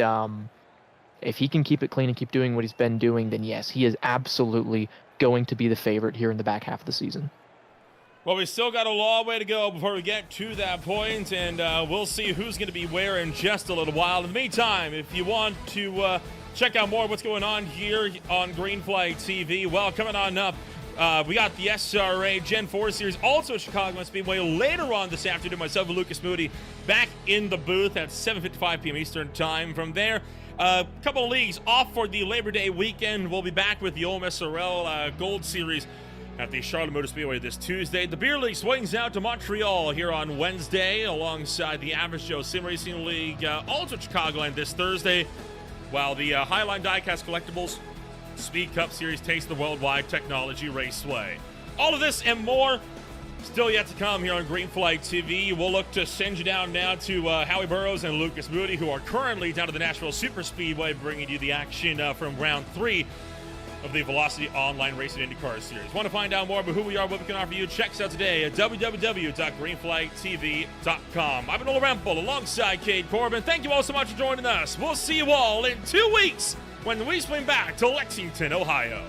if he can keep it clean and keep doing what he's been doing, then yes, he is absolutely going to be the favorite here in the back half of the season. Well, we still got a long way to go before we get to that point, and we'll see who's going to be where in just a little while. In the meantime, if you want to check out more of what's going on here on Green Flag TV, well, coming on up, we got the SRA Gen 4 Series, also at Chicagoland Speedway later on this afternoon. Myself and Lucas Moody back in the booth at 7:55 p.m. Eastern Time. From there, a couple of leagues off for the Labor Day weekend. We'll be back with the OMSRL Gold Series at the Charlotte Motor Speedway this Tuesday. The Beer League swings out to Montreal here on Wednesday alongside the Average Joe Sim Racing League, also at Chicagoland this Thursday, while the Highline Diecast Collectibles Speed Cup Series takes the Worldwide Technology Raceway. All of this and more still yet to come here on Green Flag TV. We'll look to send you down now to Howie Burrows and Lucas Moody, who are currently down to the Nashville Super Speedway, bringing you the action from round 3 of the Velocity Online Racing IndyCar Series. Want to find out more about who we are, what we can offer you? Check us out today at www.greenflagtv.com. I've been Nolan Rempel alongside Cade Corbin. Thank you all so much for joining us. We'll see you all in 2 weeks when we swing back to Lexington, Ohio.